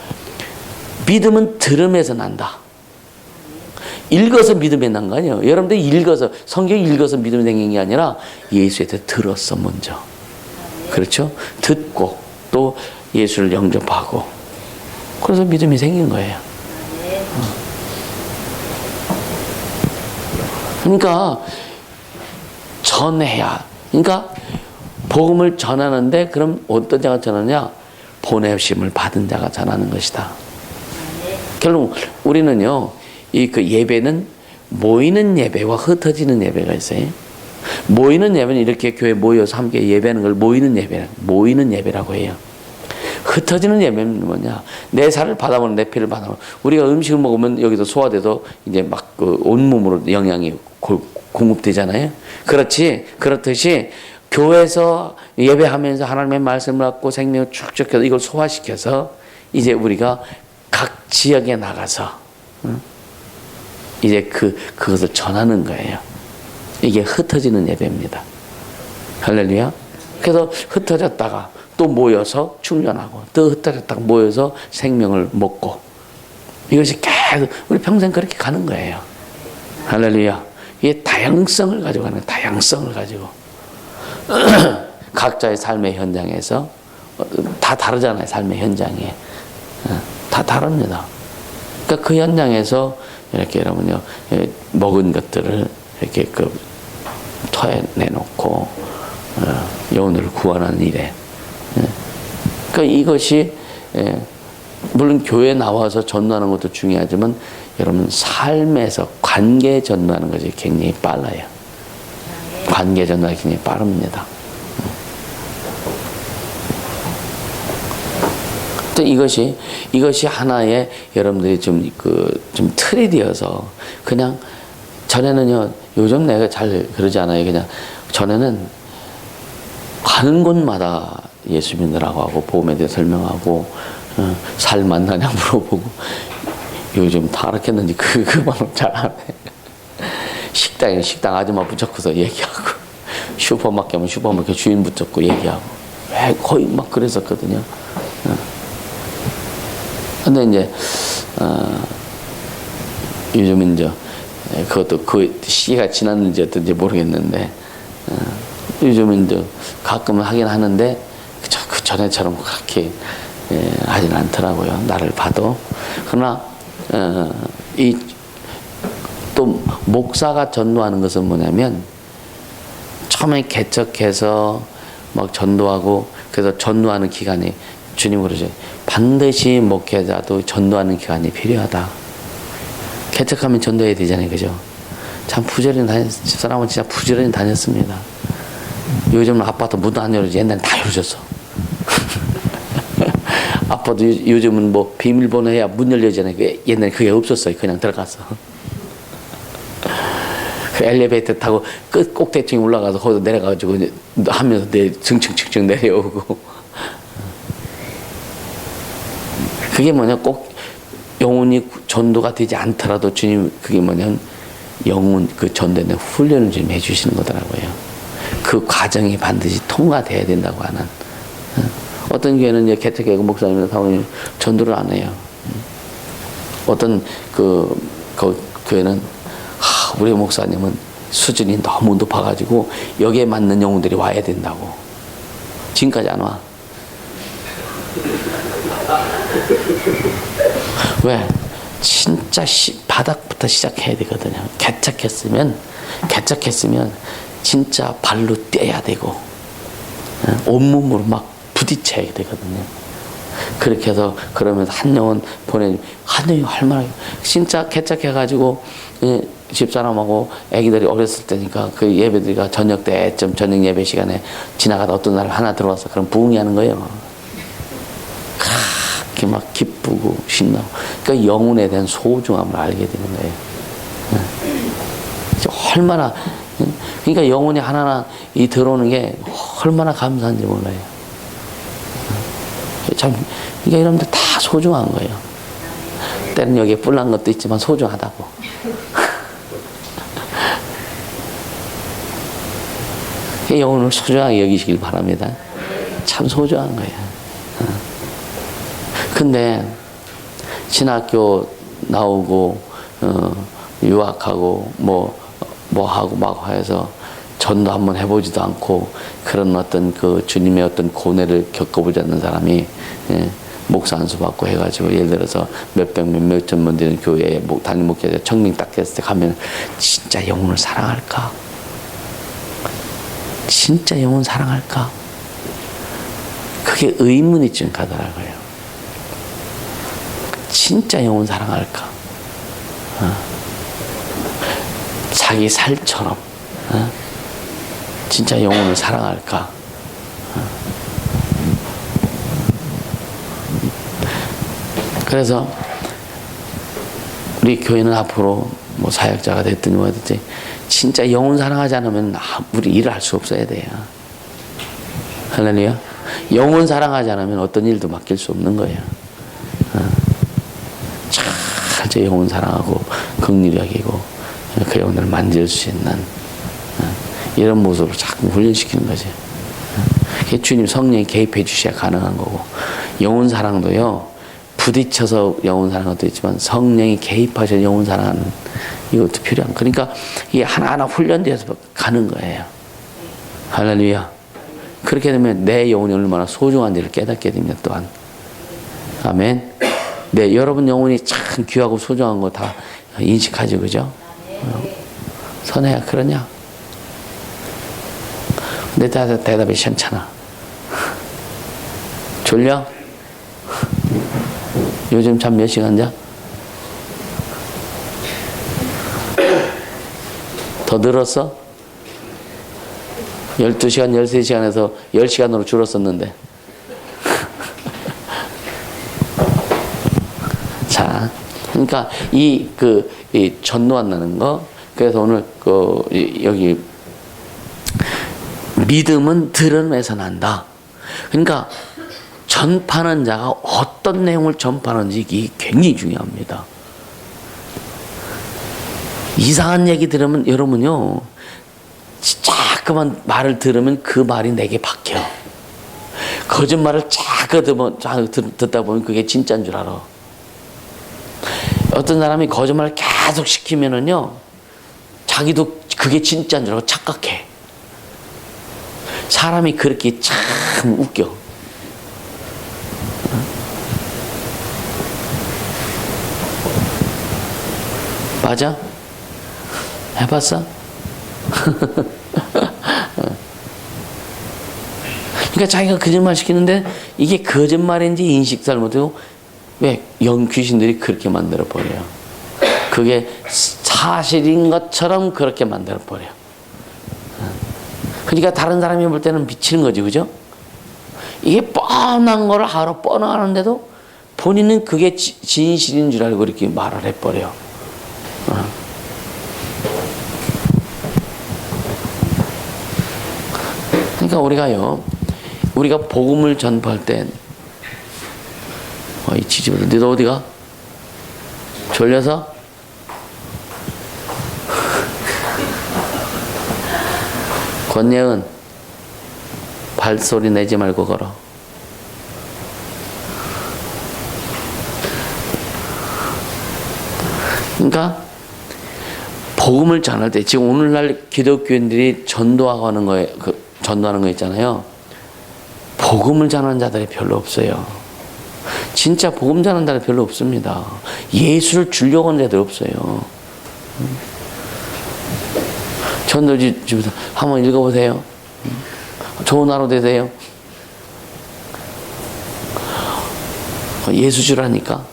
Speaker 1: 믿음은 들음에서 난다. 읽어서 믿음이 난 거 아니에요. 여러분들이 읽어서 성경 읽어서 믿음이 생긴 게 아니라 예수에 대해 들었어 먼저. 그렇죠? 듣고 또 예수를 영접하고 그래서 믿음이 생긴 거예요. 그러니까 전해야. 그러니까 복음을 전하는데 그럼 어떤 자가 전하냐? 보내심을 받은 자가 전하는 것이다. 결국 우리는요. 그 예배는 모이는 예배와 흩어지는 예배가 있어요. 모이는 예배는 이렇게 교회 모여서 함께 예배하는 걸 모이는 예배라고 해요. 흩어지는 예배는 뭐냐? 내 살을 받아보는 내 피를 받아보는. 우리가 음식을 먹으면 여기서 소화돼서 이제 막 그 온몸으로 영양이 공급되잖아요. 그렇듯이 교회에서 예배하면서 하나님의 말씀을 갖고 생명을 축적해서 이걸 소화시켜서 이제 우리가 각 지역에 나가서 이제 그것을 전하는 거예요. 이게 흩어지는 예배입니다. 할렐루야. 그래서 흩어졌다가 또 모여서 충전하고 또 흩어졌다가 모여서 생명을 먹고 이것이 계속 우리 평생 그렇게 가는 거예요. 할렐루야. 이게 다양성을 가지고 가는 거예요. 다양성을 가지고 각자의 삶의 현장에서 다 다르잖아요. 삶의 현장에 다 다릅니다. 그러니까 그 현장에서 이렇게 여러분요 먹은 것들을 이렇게 토해내놓고 영혼을 구원하는 일에 그러니까 이것이 물론 교회에 나와서 전도하는 것도 중요하지만 여러분 삶에서 관계 전도하는 것이 굉장히 빨라요. 관계 전도가 굉장히 빠릅니다. 또 이것이 하나의 여러분들이 좀 틀이 되어서 그냥 전에는요 요즘 내가 잘 그러지 않아요. 그냥 전에는 가는 곳마다 예수 믿으라고 하고 복음에 대해 설명하고 살 만나냐 물어보고 요즘 타락했는지 그 말은 잘 안 해. 식당 아줌마 붙잡고서 얘기하고 슈퍼마켓 가면 슈퍼마켓 주인 붙잡고 얘기하고 왜 거의 막 그랬었거든요. 근데 이제 요즘은 이제 그것도 그 시기가 지났는지 어떤지 모르겠는데 요즘은 이제 가끔은 하긴 하는데 그 전에처럼 그렇게 하지는 않더라고요. 나를 봐도. 그러나 이 또 목사가 전도하는 것은 뭐냐면 처음에 개척해서 막 전도하고 그래서 전도하는 기간이 주님 그러죠. 반드시 목회자도 전도하는 기간이 필요하다. 개척하면 전도해야 되잖아요. 그죠? 참 부지런히 집사람은 진짜 부지런히 다녔습니다. 요즘은 아파트 문도 안 열어주지. 옛날엔 다 열어줬어. 아파도 요즘은 뭐 비밀번호 해야 문 열려잖아요. 옛날에 그게 없었어요. 그냥 들어가서. 그 엘리베이터 타고 끝 꼭대층에 올라가서 거기서 내려가가지고 하면서 층층층층 내려오고. 그게 뭐냐, 꼭 영혼이 전도가 되지 않더라도 주님, 그게 뭐냐면 영혼, 그 전도에 훈련을 좀 해주시는 거더라고요. 그 과정이 반드시 통과돼야 된다고 하는. 어떤 교회는 이제 개척교회 목사님이나 사모님 전도를 안 해요. 어떤 그 교회는 우리 목사님은 수준이 너무 높아가지고 여기에 맞는 영혼들이 와야 된다고. 지금까지 안 와. 왜? 진짜 바닥부터 시작해야 되거든요. 개척했으면 진짜 발로 뛰어야 되고 온몸으로 막 부딪혀야 되거든요. 그렇게 해서 그러면서 한 영혼 한 영혼이 얼마나 진짜 개척해가지고 집사람하고 애기들이 어렸을 때니까 그 예배들이가 저녁 때쯤 저녁 예배 시간에 지나가다 어떤 날 하나 들어와서 그럼 부흥이 하는 거예요. 그렇게 막 기쁘고 신나고. 그러니까 영혼에 대한 소중함을 알게 되는 거예요. 얼마나, 그러니까 영혼이 하나하나 이 들어오는 게 얼마나 감사한지 몰라요. 참, 그러니까 여러분들 다 소중한 거예요. 때는 여기에 뿔난 것도 있지만 소중하다고. 영혼을 소중하게 여기시길 바랍니다. 참 소중한 거예요. 근데 신학교 나오고 유학하고 뭐 하고 막 해서 전도 한번 해보지도 않고 그런 어떤 그 주님의 어떤 고뇌를 겪어보지 않는 사람이 목사 안수 받고 해가지고 예를 들어서 몇천 명 되는 교회에 담임 목회자 청명 딱 했을 때 가면 진짜 영혼을 사랑할까? 진짜 영혼 사랑할까? 그게 의문이 좀 가더라고요. 진짜 영혼 사랑할까? 자기 살처럼 진짜 영혼을 사랑할까? 그래서 우리 교회는 앞으로 뭐 사역자가 됐든 뭐든지 진짜 영혼 사랑하지 않으면 우리 일을 할 수 없어야 돼요. 할렐루야. 영혼 사랑하지 않으면 어떤 일도 맡길 수 없는 거예요. 잘 영혼 사랑하고 긍휼히 여기고 그 영혼을 만질 수 있는 이런 모습으로 자꾸 훈련시키는 거죠. 주님 성령이 개입해 주셔야 가능한 거고, 영혼 사랑도요 부딪혀서 영혼 사랑하는 것도 있지만 성령이 개입하셔서 영혼 사랑하는 이것도 필요한. 그러니까 이게 하나하나 훈련되어서 가는 거예요. 할렐루야. 그렇게 되면 내 영혼이 얼마나 소중한지를 깨닫게 됩니다. 또한 아멘. 네, 여러분 영혼이 참 귀하고 소중한 거 다 인식하죠, 그죠? 선혜야, 그러냐? 내 대답이 시원찮아. 졸려? 요즘 잠 몇 시간 자? 더 늘었어? 12시간, 13시간에서 10시간으로 줄었었는데. 자, 그러니까 이 전도한다는 거. 그래서 오늘 여기 믿음은 들음에서 난다. 그러니까 전파하는 자가 어떤 내용을 전파하는지 이게 굉장히 중요합니다. 이상한 얘기 들으면 여러분요, 자꾸만 말을 들으면 그 말이 내게 박혀. 거짓말을 자꾸 듣다 보면 그게 진짜인 줄 알아. 어떤 사람이 거짓말을 계속 시키면은요, 자기도 그게 진짜인 줄 알고 착각해. 사람이 그렇게 참 웃겨. 맞아? 해봤어? 그러니까 자기가 거짓말 시키는데 이게 거짓말인지 인식 잘못하고 왜 귀신들이 그렇게 만들어 버려요. 그게 사실인 것처럼 그렇게 만들어 버려. 그러니까 다른 사람이 볼 때는 미치는 거지, 그죠? 이게 뻔한 거를 하러 뻔하는데도 본인은 그게 진실인 줄 알고 이렇게 말을 해버려. 그러니까 우리가 복음을 전파할 때, 이 지지부들, 너도 어디가? 졸려서? 권예은, 발소리 내지 말고 걸어. 그러니까 복음을 전할 때, 지금 오늘날 기독교인들이 전도하는 거 있잖아요. 복음을 전하는 자들이 별로 없어요. 진짜 복음 전하는 자들이 별로 없습니다. 예수를 주려고 하는 자들이 없어요. 전도지부터 한번 읽어보세요. 좋은 하루 되세요. 예수 주라니까.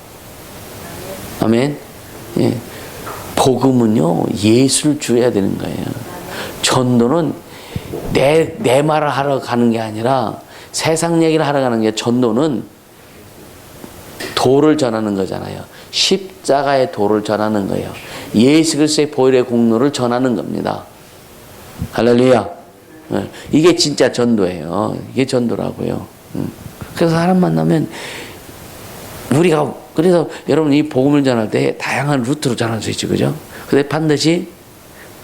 Speaker 1: 아멘. 예. 복음은요, 예수를 줘야 되는 거예요. 전도는 내 말을 하러 가는 게 아니라 세상 얘기를 하러 가는 게, 전도는 도를 전하는 거잖아요. 십자가의 도를 전하는 거예요. 예수 그리스도의 보혈의 공로를 전하는 겁니다. 할렐루야. 이게 진짜 전도예요. 이게 전도라고요. 그래서 사람 만나면 그래서 여러분 이 복음을 전할 때 다양한 루트로 전할 수 있죠, 그죠? 근데 반드시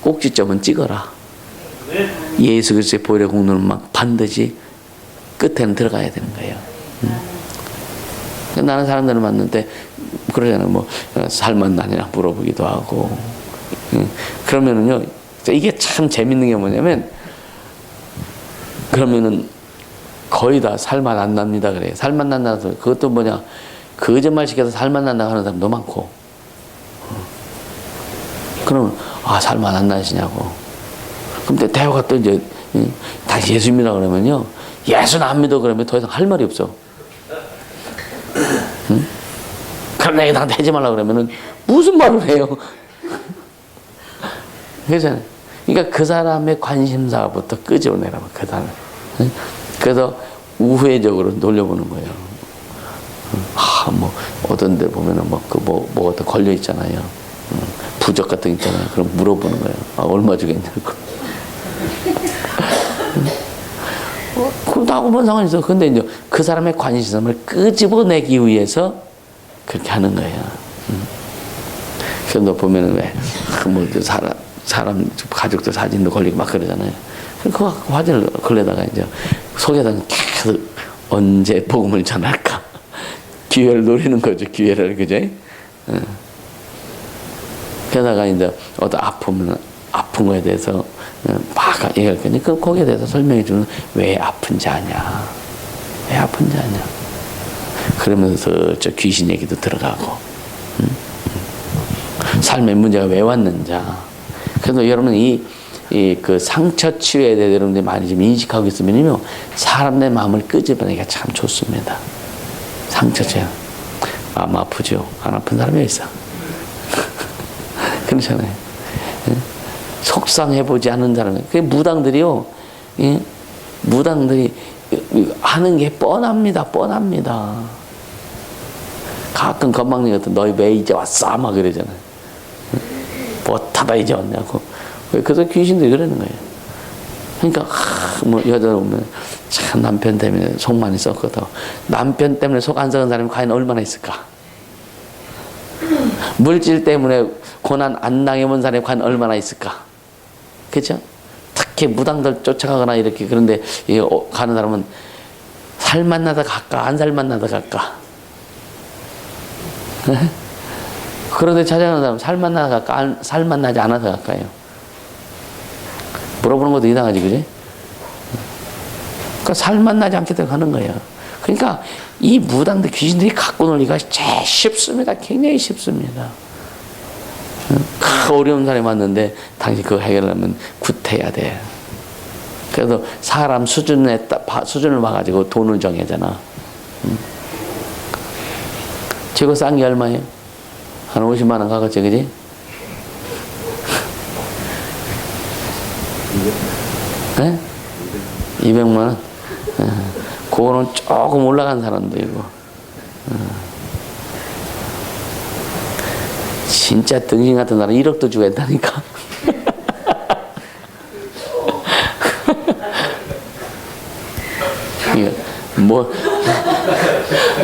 Speaker 1: 꼭지점은 찍어라. 예수 그리스도의 보혈의 공로는 막 반드시 끝에는 들어가야 되는 거예요. 나는 사람들을 만날 때 그러잖아요. 뭐 살만나냐 물어보기도 하고. 그러면은요, 이게 참 재밌는 게 뭐냐면, 그러면은 거의 다 살만 안 납니다 그래요. 살만 난다서 그것도 뭐냐, 거짓말 시켜서 살만 난다고 하는 사람도 많고. 그러면 살만 안 나시냐고. 근데 대화가 또 이제 다시 예수 믿으라 그러면요, 예수는 안 믿어 그러면 더 이상 할 말이 없어. 그럼 내가 나한테 하지 말라 그러면은 무슨 말을 해요? 그렇잖아요. 그러니까 그 사람의 관심사부터 끄집어내라고, 그 사람. 그래서 우회적으로 놀려보는 거예요. 뭐 어떤 데 보면은 뭐 어떤 걸려 있잖아요. 부적 같은 거 있잖아요. 그럼 물어보는 거예요. 얼마 주겠냐고. 그럼 하고 본 상관이 있어. 근데 이제 그 사람의 관심사를 끄집어내기 위해서 그렇게 하는 거예요. 그래서 너 보면은 사람 가족들 사진도 걸리고 막 그러잖아요. 그 화제를 걸려다가 이제 속에다가 계속 언제 복음을 전할까? 기회를 노리는 거죠, 기회를, 그죠? 그러다가 이제 어떤 아픈 거에 대해서 막 얘기할 거니까 거기에 대해서 설명해 주는, 왜 아픈지 아냐? 왜 아픈지 아냐? 그러면서 저 귀신 얘기도 들어가고, 삶의 문제가 왜 왔는지. 그래서 여러분 그 상처 치유에 대해 여러분들이 많이 좀 인식하고 있으면요, 사람의 마음을 끄집어내기가 참 좋습니다. 상처 치유. 마음 아프죠? 안 아픈 사람이 있어. 그렇잖아요. 속상해보지 않은 사람은, 그 무당들이요, 무당들이 하는 게 뻔합니다. 가끔 건방진 것도 너희 왜 이제 왔어? 막 그러잖아요. 못하다 이제 왔냐고. 그래서 귀신들이 그러는 거예요. 그러니까 뭐 여자 보면 참 남편 때문에 속 많이 썩거든. 남편 때문에 속 안 썩은 사람이 과연 얼마나 있을까? 물질 때문에 고난 안 당해본 사람이 과연 얼마나 있을까? 그죠? 특히 무당들 쫓아가거나 이렇게 그런데 가는 사람은 살만 나다 갈까? 안 살만 나다 갈까? 그런데 찾아가는 사람 살만 나지 않아서 갈까요? 물어보는 것도 이상하지, 그지? 그러니까 살만 나지 않게 가는 거예요. 그러니까 이 무당들 귀신들이 갖고 놀기가 제일 쉽습니다. 굉장히 쉽습니다. 그 어려운 사람이 왔는데 당신 그거 해결하려면 구태해야 돼. 그래서 사람 수준을 봐가지고 돈을 정해잖아. 최고 싼 게 얼마예요? 한 50만 원 가겠지, 그지? 네? 200만 원? 그거는 조금 올라간 사람도 있고. 진짜 등신 같은 사람 1억도 주고 했다니까.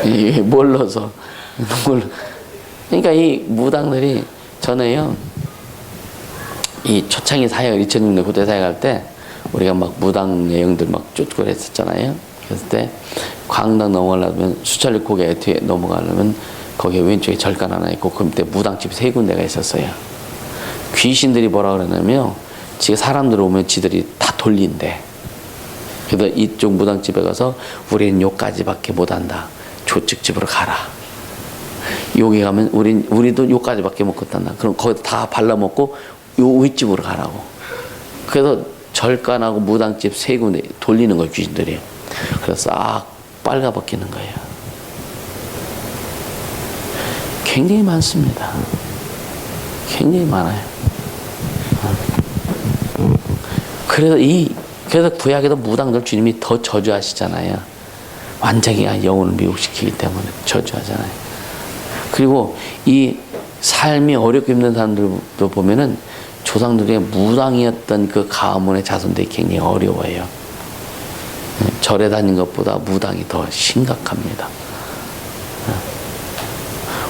Speaker 1: 이게 몰라서. 그러니까 이 무당들이 전에요, 이 초창기 사역, 2006년 그때 사역할 때 우리가 막 무당 여행들 막 쫓고 했었잖아요. 그랬을 때 광당 넘어가려면 수철리 고개 뒤에 넘어가려면 거기에 왼쪽에 절간 하나 있고 그때 무당집 3군데가 있었어요. 귀신들이 뭐라 그러냐면 지가 사람들 오면 지들이 다 돌린대. 그래서 이쪽 무당집에 가서 우리는 요까지밖에 못한다. 조측집으로 가라. 여기 가면 우리도 요까지밖에 못 걷단다. 그럼 거기 다 발라먹고 요 윗집으로 가라고. 그래서 절간하고 무당집 3군데 돌리는 거예요, 귀신들이. 그래서 싹 빨가벗기는 거예요. 굉장히 많습니다. 굉장히 많아요. 그래서 구약에도 무당들 주님이 더 저주하시잖아요. 완전히 영혼을 미혹시키기 때문에 저주하잖아요. 그리고 이 삶이 어렵게 힘든 사람들도 보면은 조상들의 무당이었던 그 가문의 자손들이 굉장히 어려워요. 절에 다닌 것보다 무당이 더 심각합니다.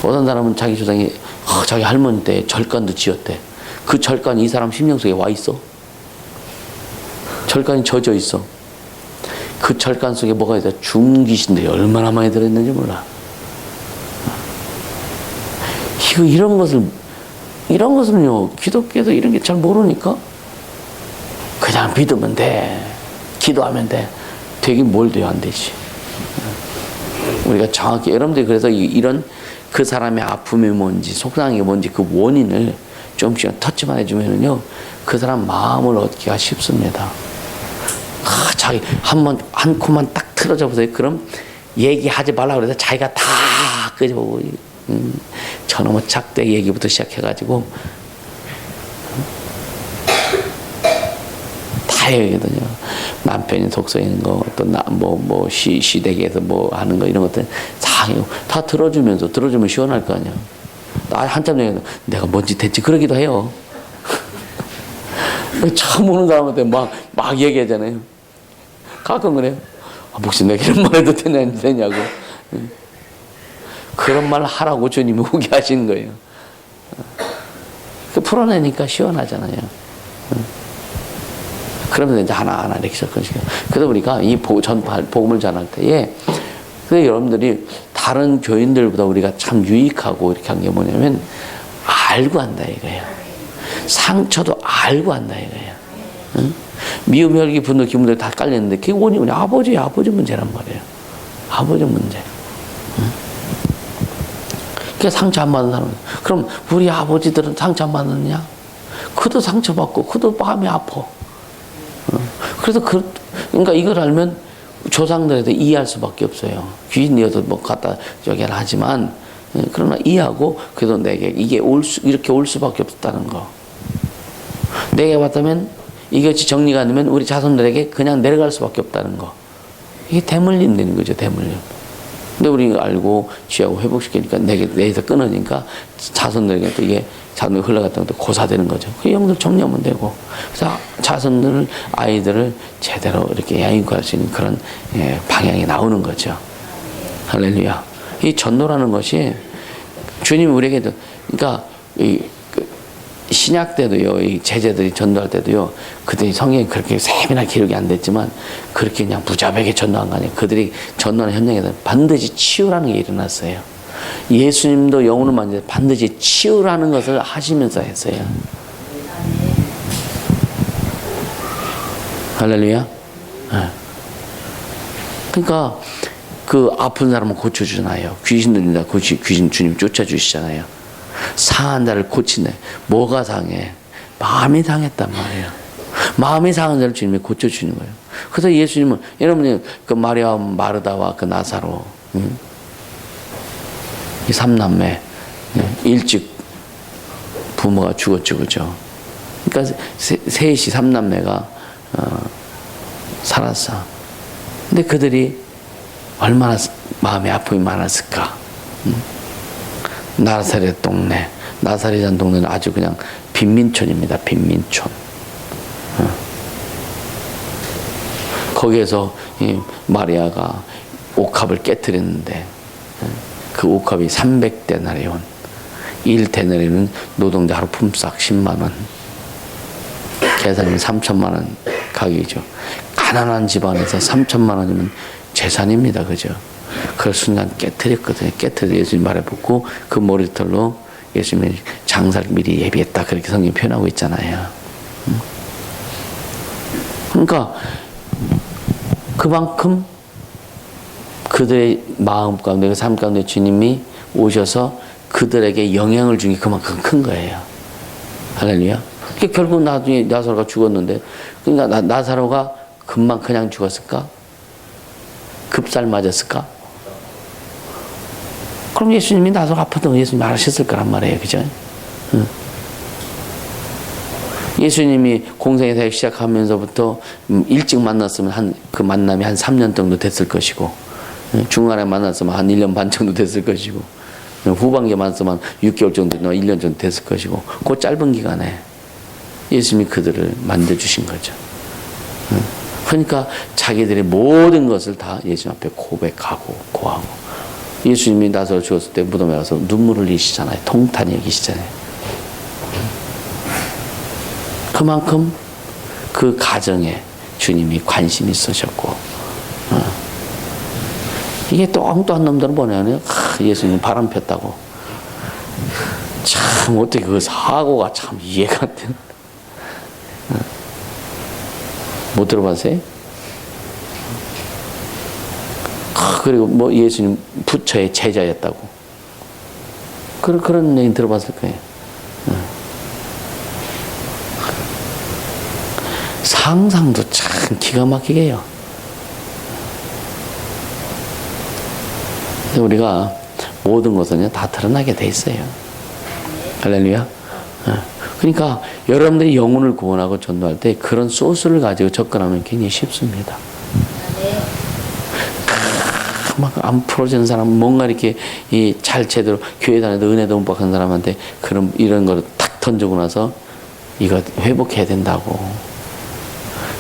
Speaker 1: 어떤 사람은 자기 조상이 자기 할머니 때 절간도 지었대. 그 절간이 이 사람 심령 속에 와 있어. 절간이 젖어 있어. 그 절간 속에 뭐가 있어? 중귀신들이 얼마나 많이 들어있는지 몰라. 이런 것은요, 기독교에서 이런 게 잘 모르니까 그냥 믿으면 돼. 기도하면 돼. 되긴 뭘 돼요? 안 되지. 우리가 정확히, 여러분들이 그래서 이런 그 사람의 아픔이 뭔지, 속상한 게 뭔지 그 원인을 조금씩 터치만 해주면요, 그 사람 마음을 얻기가 쉽습니다. 자기 한 코만 딱 틀어져 보세요. 그럼 얘기하지 말라고 그래서 자기가 다 끄집어보고, 저놈의 작대 얘기부터 시작해가지고 다 얘기거든요. 남편이 독서 있는 거, 또 시댁에서 뭐 하는 거, 이런 것들 다 들어주면 시원할 거 아니야. 나 한참 전에 내가 뭔 짓 했지 그러기도 해요. 처음 오는 사람한테 막 얘기하잖아요. 가끔 그래요. 혹시 내가 이런 말 해도 되냐고. 그런 말 하라고 주님이 오게 하시는 거예요. 풀어내니까 시원하잖아요. 그러면서 이제 하나하나 이렇게 접근시켜요. 그래서 우리가 이 복음을 전할 때에, 그래서 여러분들이 다른 교인들보다 우리가 참 유익하고 이렇게 한 게 뭐냐면, 알고 한다 이거예요. 상처도 알고 한다 이거예요. 응? 미움, 혈기, 분노, 기분들이 다 깔렸는데 그게 원인이 아버지 문제란 말이에요. 아버지 문제. 응? 그러니까 상처 안 받는 사람. 그럼 우리 아버지들은 상처 안 받느냐? 그도 상처받고 그도 마음이 아파. 그래서 그러니까 이걸 알면 조상들에도 이해할 수밖에 없어요. 귀신이어도 뭐 갖다 저기 하지만, 그러나 이해하고 그래도 내게 이게 이렇게 올 수밖에 없다는 거. 내게 봤다면 이것이 정리가 안 되면 우리 자손들에게 그냥 내려갈 수밖에 없다는 거. 이게 대물림 되는 거죠, 대물림. 근데 우리가 알고 취하고 회복시키니까 내에서 끊어지니까 자손들에게 또 이게 자손이 흘러갔다가 또 고사되는 거죠. 그 영들 정리하면 되고. 그래서 자손들을, 아이들을 제대로 이렇게 양육할 수 있는 그런 방향이 나오는 거죠. 할렐루야. 이 전도라는 것이 주님이 우리에게도, 그러니까 신약 때도요, 이 제자들이 전도할 때도요, 그들이 성경이 그렇게 세밀하게 기록이 안 됐지만 그렇게 그냥 무자백에 전도한 거 아니에요. 그들이 전도하는 현장에서 반드시 치유라는 게 일어났어요. 예수님도 영혼을 만질 때 반드시 치유라는 것을 하시면서 했어요. 할렐루야. 그러니까 그 아픈 사람은 고쳐주잖아요. 귀신 들린다. 귀신 주님 쫓아주시잖아요. 상한 자를 고치네. 뭐가 상해? 마음이 상했단 말이에요. 마음이 상한 자를 주님이 고쳐주는 거예요. 그래서 예수님은, 여러분이 그 마리아 마르다와 그 나사로, 이 삼남매, 일찍 부모가 죽었죠. 그죠? 그러니까 셋이 삼남매가 살았어. 근데 그들이 얼마나 마음의 아픔이 많았을까. 나사렛 동네, 나사렛이라는 동네는 아주 그냥 빈민촌입니다. 빈민촌. 거기에서 이 마리아가 옥합을 깨뜨렸는데 그 옥합이 300데나리온, 1데나리온은 노동자 하루 품삯 10만 원, 계산이면 3천만 원 가격이죠. 가난한 집안에서 3천만 원이면 재산입니다. 그죠? 그 순간 깨뜨렸거든요. 깨뜨려 예수님 말에 붙고 그 머리털로 예수님이 장사를 미리 예비했다. 그렇게 성경이 표현하고 있잖아요. 그러니까 그만큼 그들의 마음 가운데, 삶 가운데 주님이 오셔서 그들에게 영향을 준 게 그만큼 큰 거예요. 할렐루야. 결국 나중에 나사로가 죽었는데, 그러니까 나사로가 금방 그냥 죽었을까? 급살 맞았을까? 그럼 예수님이 나사로 아프다고 예수님이 알으셨을 거란 말이에요. 그죠? 예수님이 공생의 사역 시작하면서부터 일찍 만났으면 그 만남이 한 3년 정도 됐을 것이고, 중간에 만났으면 한 1년 반 정도 됐을 것이고, 후반기에 만났으면 6개월 정도, 1년 정도 됐을 것이고, 그 짧은 기간에 예수님이 그들을 만져주신 거죠. 그러니까 자기들의 모든 것을 다 예수님 앞에 고백하고 고하고, 예수님이 나사로 죽었을 때 무덤에 가서 눈물을 흘리시잖아요. 통탄히 여기시잖아요. 그만큼 그 가정에 주님이 관심이 있으셨고, 이게 또 엉뚱한 놈들은 뭐냐면, 예수님 바람 폈다고. 참, 어떻게 그 사고가 참 이해가 안 되는. 못 들어봤어요? 그리고 뭐 예수님 부처의 제자였다고. 그런 얘기 들어봤을 거예요. 상상도 참 기가 막히게 해요. 우리가 모든 것은 다 드러나게 돼 있어요. 할렐루야. 그러니까 여러분들이 영혼을 구원하고 전도할 때 그런 소스를 가지고 접근하면 굉장히 쉽습니다. 막 안 풀어지는 사람, 뭔가 이렇게 잘 제대로 교회 다녀도 은혜도 못 받은 사람한테 이런 거를 탁 던지고 나서 이거 회복해야 된다고.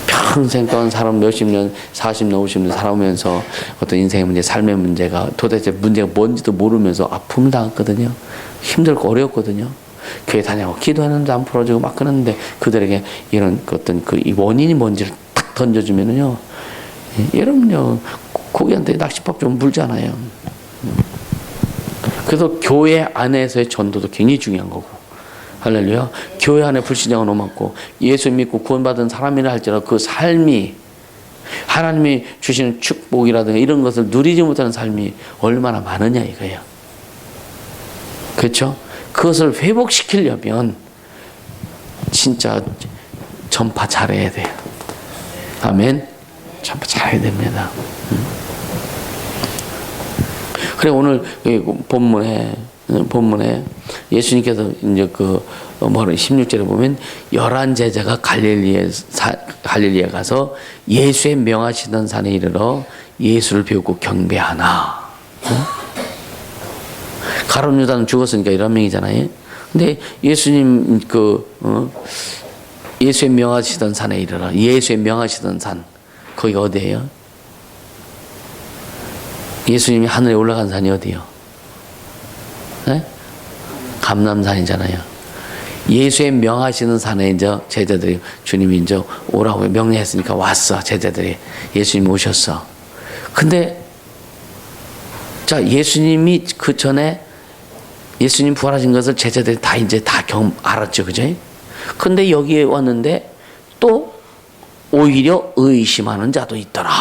Speaker 1: 평생 동안 사람 몇십 년, 40년, 50년 살아오면서 어떤 인생의 문제, 삶의 문제가 도대체 문제가 뭔지도 모르면서 아픔을 당했거든요. 힘들고 어려웠거든요. 교회 다녀고 기도하는데 안 풀어지고 막 그러는데 그들에게 이런 어떤 이 원인이 뭔지를 딱 던져주면은요. 여러분요, 고기한테 낚시밥 좀 물잖아요. 그래서 교회 안에서의 전도도 굉장히 중요한 거고. 할렐루야. 교회 안에 불신자가 너무 많고, 예수 믿고 구원받은 사람이라 할지라도 그 삶이, 하나님이 주시는 축복이라든가 이런 것을 누리지 못하는 삶이 얼마나 많으냐 이거예요. 그렇죠? 그것을 회복시키려면 진짜 전파 잘해야 돼요. 아멘. 전파 잘해야 됩니다. 그래, 오늘 본문에 예수님께서 이제 16절에 보면 11 제자가 갈릴리에 가서 예수의 명하시던 산에 이르러 예수를 배우고 경배하나. 가룟 유다는 죽었으니까 11명이잖아요. 근데 예수님 예수의 명하시던 산에 이르러, 예수의 명하시던 산, 거기가 어디예요? 예수님이 하늘에 올라간 산이 어디요? 네? 감람산이잖아요. 예수의 명하시는 산에 이제 제자들이, 주님이 이제 오라고 명령했으니까 왔어. 제자들이. 예수님이 오셨어. 근데 자, 예수님이 그 전에 예수님 부활하신 것을 제자들이 다 이제 다 알았죠, 그죠? 근데 여기에 왔는데 또 오히려 의심하는 자도 있더라.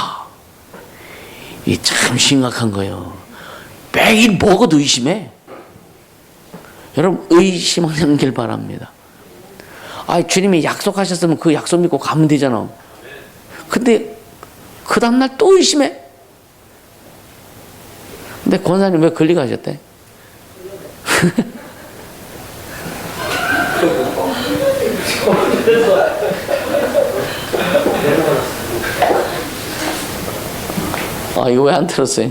Speaker 1: 이 참 심각한 거예요. 매일 먹어도 의심해. 여러분 의심하는 길 바랍니다. 주님이 약속하셨으면 그 약속 믿고 가면 되잖아. 근데 그 다음날 또 의심해. 근데 권사님 왜 걸리 가셨대? 이거 왜 안 들었어요?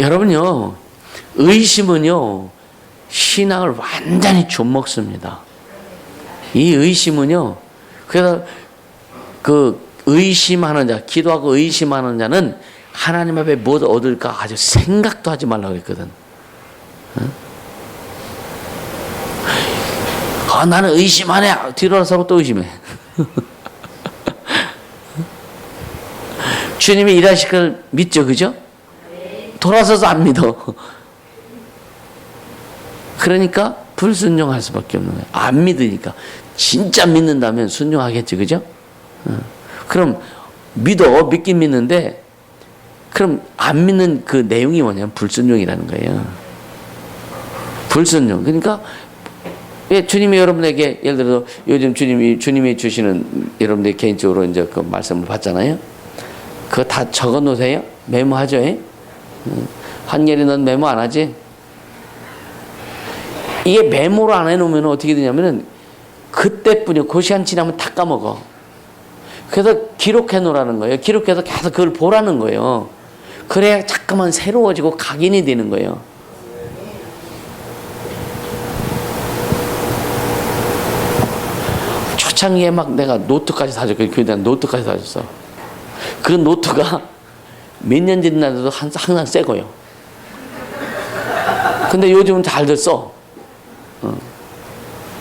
Speaker 1: 여러분요, 의심은요, 신앙을 완전히 좀먹습니다. 이 의심은요, 그래서 그 의심하는 자, 기도하고 의심하는 자는 하나님 앞에 뭐 얻을까 아주 생각도 하지 말라고 그랬거든. 나는 의심 안 해. 뒤돌아서고 또 의심해. 주님이 일하실 걸 믿죠, 그죠? 돌아서서 안 믿어. 그러니까 불순종할 수밖에 없는 거예요. 안 믿으니까. 진짜 믿는다면 순종하겠지, 그죠? 그럼 믿긴 믿는데, 그럼 안 믿는 그 내용이 뭐냐면 불순종이라는 거예요. 불순종. 그러니까 왜 주님이 여러분에게 예를 들어서 요즘 주님이 주시는 여러분들 개인적으로 이제 그 말씀을 받잖아요. 그거 다 적어 놓으세요. 메모하죠. 한예리 넌 메모 안 하지? 이게 메모를 안 해놓으면 어떻게 되냐면은 그때뿐이요. 그 시간 지나면 다 까먹어. 그래서 기록해 놓으라는 거예요. 기록해서 계속 그걸 보라는 거예요. 그래야 자꾸만 새로워지고 각인이 되는 거예요. 초창기에 막 내가 노트까지 사줬거든요. 교회에 노트까지 사줬어. 그 노트가 몇 년 지나도 항상 새 거예요. 근데 요즘은 잘들 써.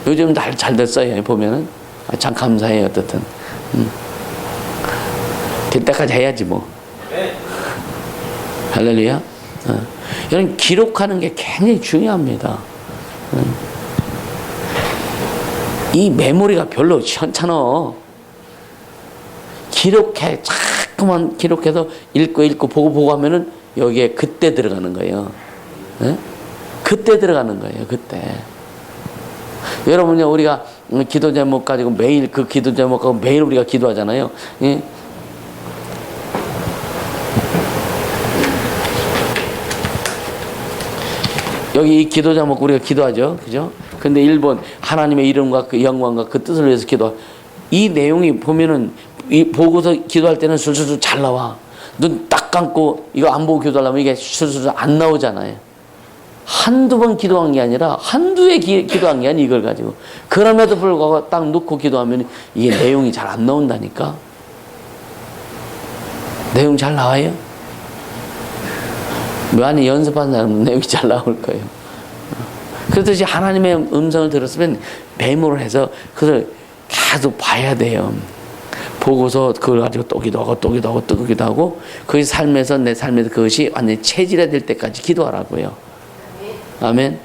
Speaker 1: 요즘은 잘들 써요. 보면은. 참 감사해요. 어떻든. 될 때까지 해야지 뭐. 할렐루야. 여러분 기록하는 게 굉장히 중요합니다. 이 메모리가 별로 시원찮아. 자꾸만 기록해서 읽고 보고 하면은 여기에 그때 들어가는 거예요. 그때 들어가는 거예요. 그때. 여러분요, 우리가 기도 제목 가지고 매일 그 기도 제목 가지고 매일 우리가 기도하잖아요. 예? 여기 이 기도 제목 우리가 기도하죠. 그죠? 근데 1번 하나님의 이름과 그 영광과 그 뜻을 위해서 기도. 이 내용이 보면은 보고서 기도할 때는 술술 잘 나와. 눈 딱 감고 이거 안 보고 기도하려면 이게 술술 안 나오잖아요. 한두 번 기도한 게 아니라 한두 해 기도한 게 아니라 이걸 가지고. 그럼에도 불구하고 딱 놓고 기도하면 이게 내용이 잘 안 나온다니까. 내용 잘 나와요? 많이 연습한 사람은 내용이 잘 나올 거예요. 그렇듯이 하나님의 음성을 들었으면 메모를 해서 그걸 계속 봐야 돼요. 보고서 그걸 가지고 또 기도하고 또 기도하고 또 기도하고 그 삶에서 내 삶에서 그것이 완전히 체질화될 때까지 기도하라고요. 아멘.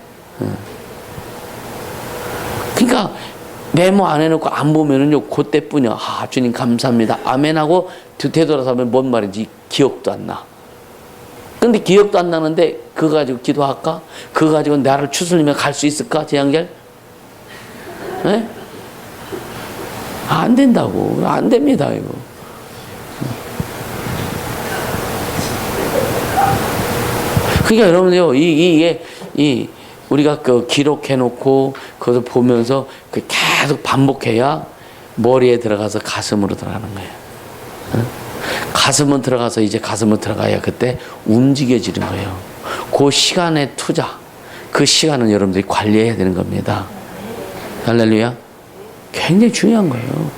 Speaker 1: 그러니까 메모 안 해놓고 안 보면은요 그때뿐이야. 주님 감사합니다. 아멘 하고 되돌아서면 뭔 말인지 기억도 안 나. 근데 기억도 안 나는데 그거 가지고 기도할까? 그거 가지고 나를 추스리며 갈 수 있을까? 재앙결? 네? 안 된다고. 안 됩니다, 이거. 그러니까 여러분요, 이게 우리가 그 기록해놓고 그것을 보면서 그 계속 반복해야 머리에 들어가서 가슴으로 들어가는 거예요. 가슴은 들어가서 이제 가슴으로 들어가야 그때 움직여지는 거예요. 그 시간의 투자, 그 시간은 여러분들이 관리해야 되는 겁니다. 할렐루야. 굉장히 중요한 거예요.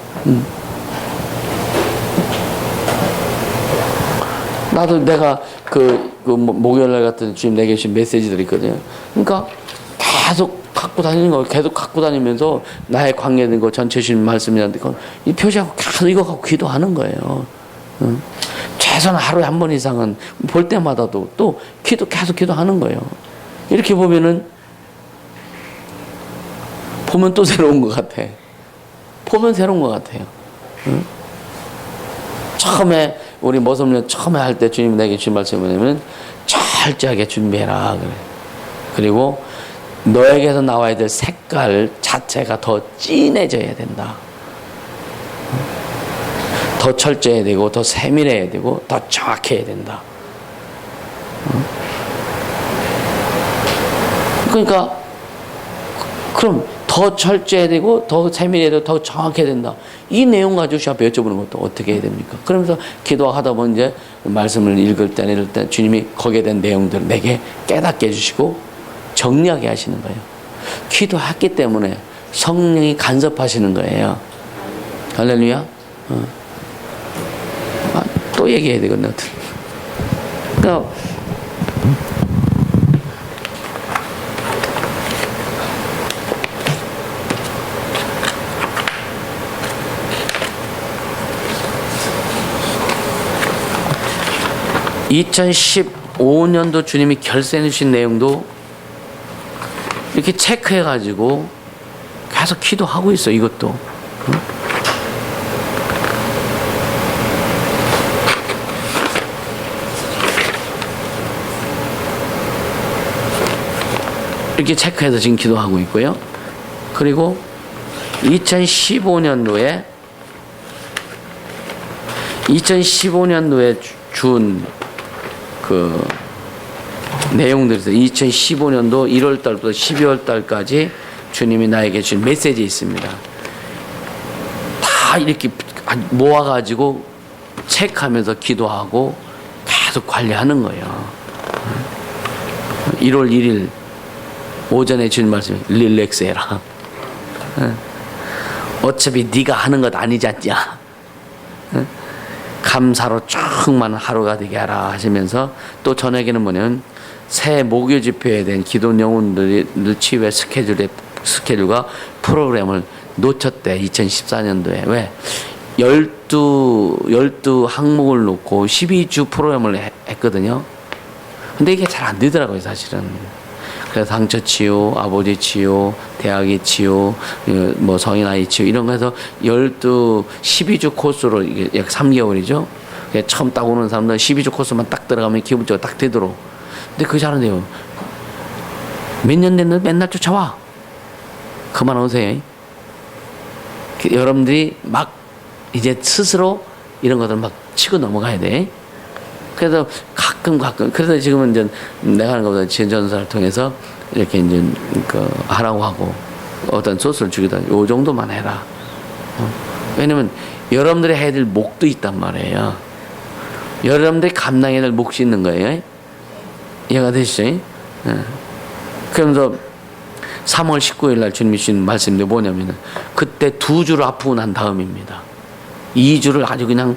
Speaker 1: 나도 내가 그 목요일 날 같은 주님 내게 주신 메시지들이 있거든요. 그러니까 계속 갖고 다니는 거, 계속 갖고 다니면서 나의 관계된 거 전체 주님 말씀이란데 이 표시하고 계속 이거 갖고 기도하는 거예요. 최소한 하루에 한 번 이상은 볼 때마다도 또 계속 기도하는 거예요. 이렇게 보면 또 새로운 것 같아. 보면 새로운 것 같아요. 처음에 우리 모성년 처음에 할 때 주님 내게 주신 말씀이 뭐냐면 철저하게 준비해라 그래. 그리고 너에게서 나와야 될 색깔 자체가 더 진해져야 된다. 더 철저해야 되고 더 세밀해야 되고 더 정확해야 된다. 그러니까 그럼 더 철저해야 되고 더 세밀해야 되고 더 정확해야 된다. 이 내용 가지고 주 앞에 여쭤보는 것도 어떻게 해야 됩니까? 그러면서 기도하다 보면 이제 말씀을 읽을 때나 이럴 때 주님이 거기에 대한 내용들을 내게 깨닫게 해주시고 정리하게 하시는 거예요. 기도했기 때문에 성령이 간섭하시는 거예요. 할렐루야. 또 얘기해야 되겠네. 그러니까 2015년도 주님이 결세해 주신 내용도 이렇게 체크해가지고 계속 기도하고 있어. 이것도. 이렇게 체크해서 지금 기도하고 있고요. 그리고 2015년도에 준 그 내용들에서 2015년도 1월 달부터 12월 달까지 주님이 나에게 준 메시지 있습니다. 다 이렇게 모아가지고 체크하면서 기도하고 계속 관리하는 거예요. 1월 1일 오전에 주님 말씀이 릴렉스 해라. 어차피 네가 하는 것 아니지 않냐. 감사로 충만한 하루가 되게 하라 하시면서 또 저녁에는 뭐냐면 새 목요 집회에 대한 기도 영혼들을 치유의 스케줄과 프로그램을 놓쳤대. 2014년도에. 왜? 12 항목을 놓고 12주 프로그램을 했거든요. 근데 이게 잘 안 되더라고요, 사실은. 그래서 상처 치유, 아버지 치유, 대학의 치유, 뭐 성인 아이 치유 이런 거 해서 12주 코스로 이게 약 3개월이죠. 처음 딱 오는 사람들은 12주 코스만 딱 들어가면 기분적으로 딱 되도록. 근데 그게 잘하네요. 몇 년 됐는데 맨날 쫓아와. 그만 오세요. 여러분들이 막 이제 스스로 이런 것들 막 치고 넘어가야 돼. 그래서 가끔 그래서 지금은 이제 내가 하는 것보다 전사를 통해서 이렇게 이제 하라고 하고 어떤 소스를 주기도 하고 요 정도만 해라. 왜냐면 여러분들이 해야 될 목도 있단 말이에요. 여러분들이 감당해야 될 몫이 있는 거예요. 이해가 되시죠? 그러면서 3월 19일 날 주님이 주신 말씀인데 뭐냐면은 그때 2주를 아프고 난 다음입니다. 2주를 아주 그냥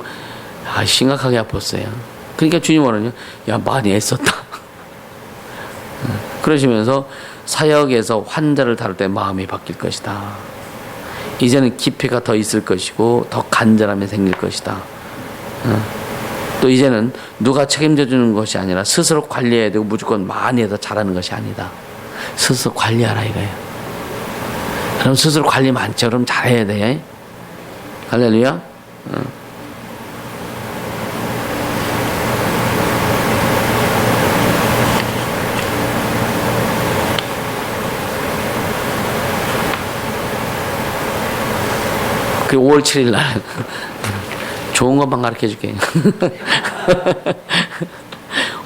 Speaker 1: 심각하게 아팠어요. 그러니까 주님 뭐라냐? 야, 많이 애썼다. 그러시면서 사역에서 환자를 다룰 때 마음이 바뀔 것이다. 이제는 깊이가 더 있을 것이고 더 간절함이 생길 것이다. 또 이제는 누가 책임져 주는 것이 아니라 스스로 관리해야 되고 무조건 많이 해서 잘하는 것이 아니다. 스스로 관리하라 이거예요. 그럼 스스로 관리 많죠. 그럼 잘해야 돼. 할렐루야. 그 5월 7일 날 좋은 것만 가르쳐 줄게.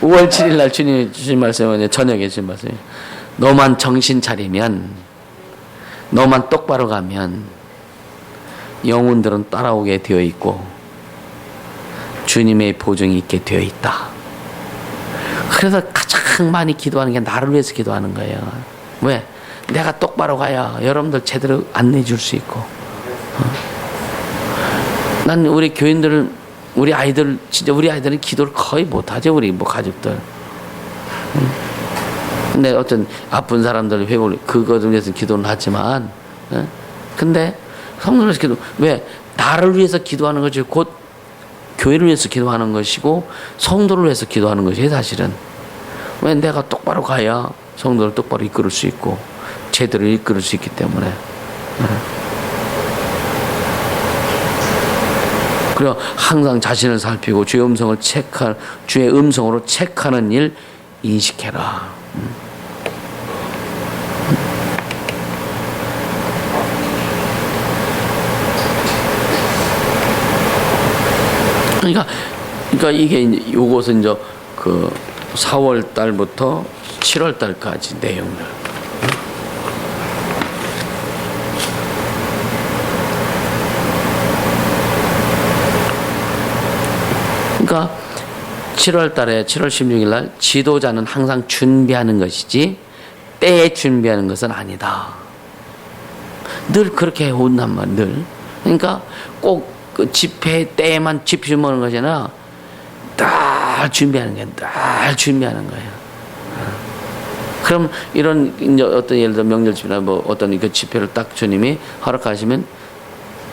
Speaker 1: 5월 7일 날 주님이 주신 말씀은 저녁에 주신 말씀이에요. 너만 정신 차리면, 너만 똑바로 가면 영혼들은 따라오게 되어 있고 주님의 보증이 있게 되어 있다. 그래서 가장 많이 기도하는 게 나를 위해서 기도하는 거예요. 왜? 내가 똑바로 가야 여러분들 제대로 안내해 줄 수 있고. 난 우리 교인들은 우리 아이들은 기도를 거의 못하죠. 우리 뭐 가족들. 근데 어떤 아픈 사람들 회복을 그것을 위해서 기도는 하지만, 근데 성도를 기도 왜 나를 위해서 기도하는 것이 곧 교회를 위해서 기도하는 것이고 성도를 위해서 기도하는 것이 사실은. 왜 내가 똑바로 가야 성도를 똑바로 이끌을 수 있고 제대로 이끌을 수 있기 때문에. 그리고 항상 자신을 살피고 주의 음성을 주의 음성으로 체크하는 일 인식해라. 그러니까 이게 이제 요것은 이제 그 4월 달부터 7월 달까지 내용들. 그러니까 7월 달에 7월 16일 날 지도자는 항상 준비하는 것이지 때에 준비하는 것은 아니다. 늘 그렇게 해온단 말이야. 늘. 그러니까 꼭 그 집회 때에만 집중하는 것이 아니라 늘 준비하는 거야. 늘 준비하는 거예요. 그럼 이런 이제 어떤 예를 들어 명절 집회나 뭐 어떤 그 집회를 딱 주님이 허락하시면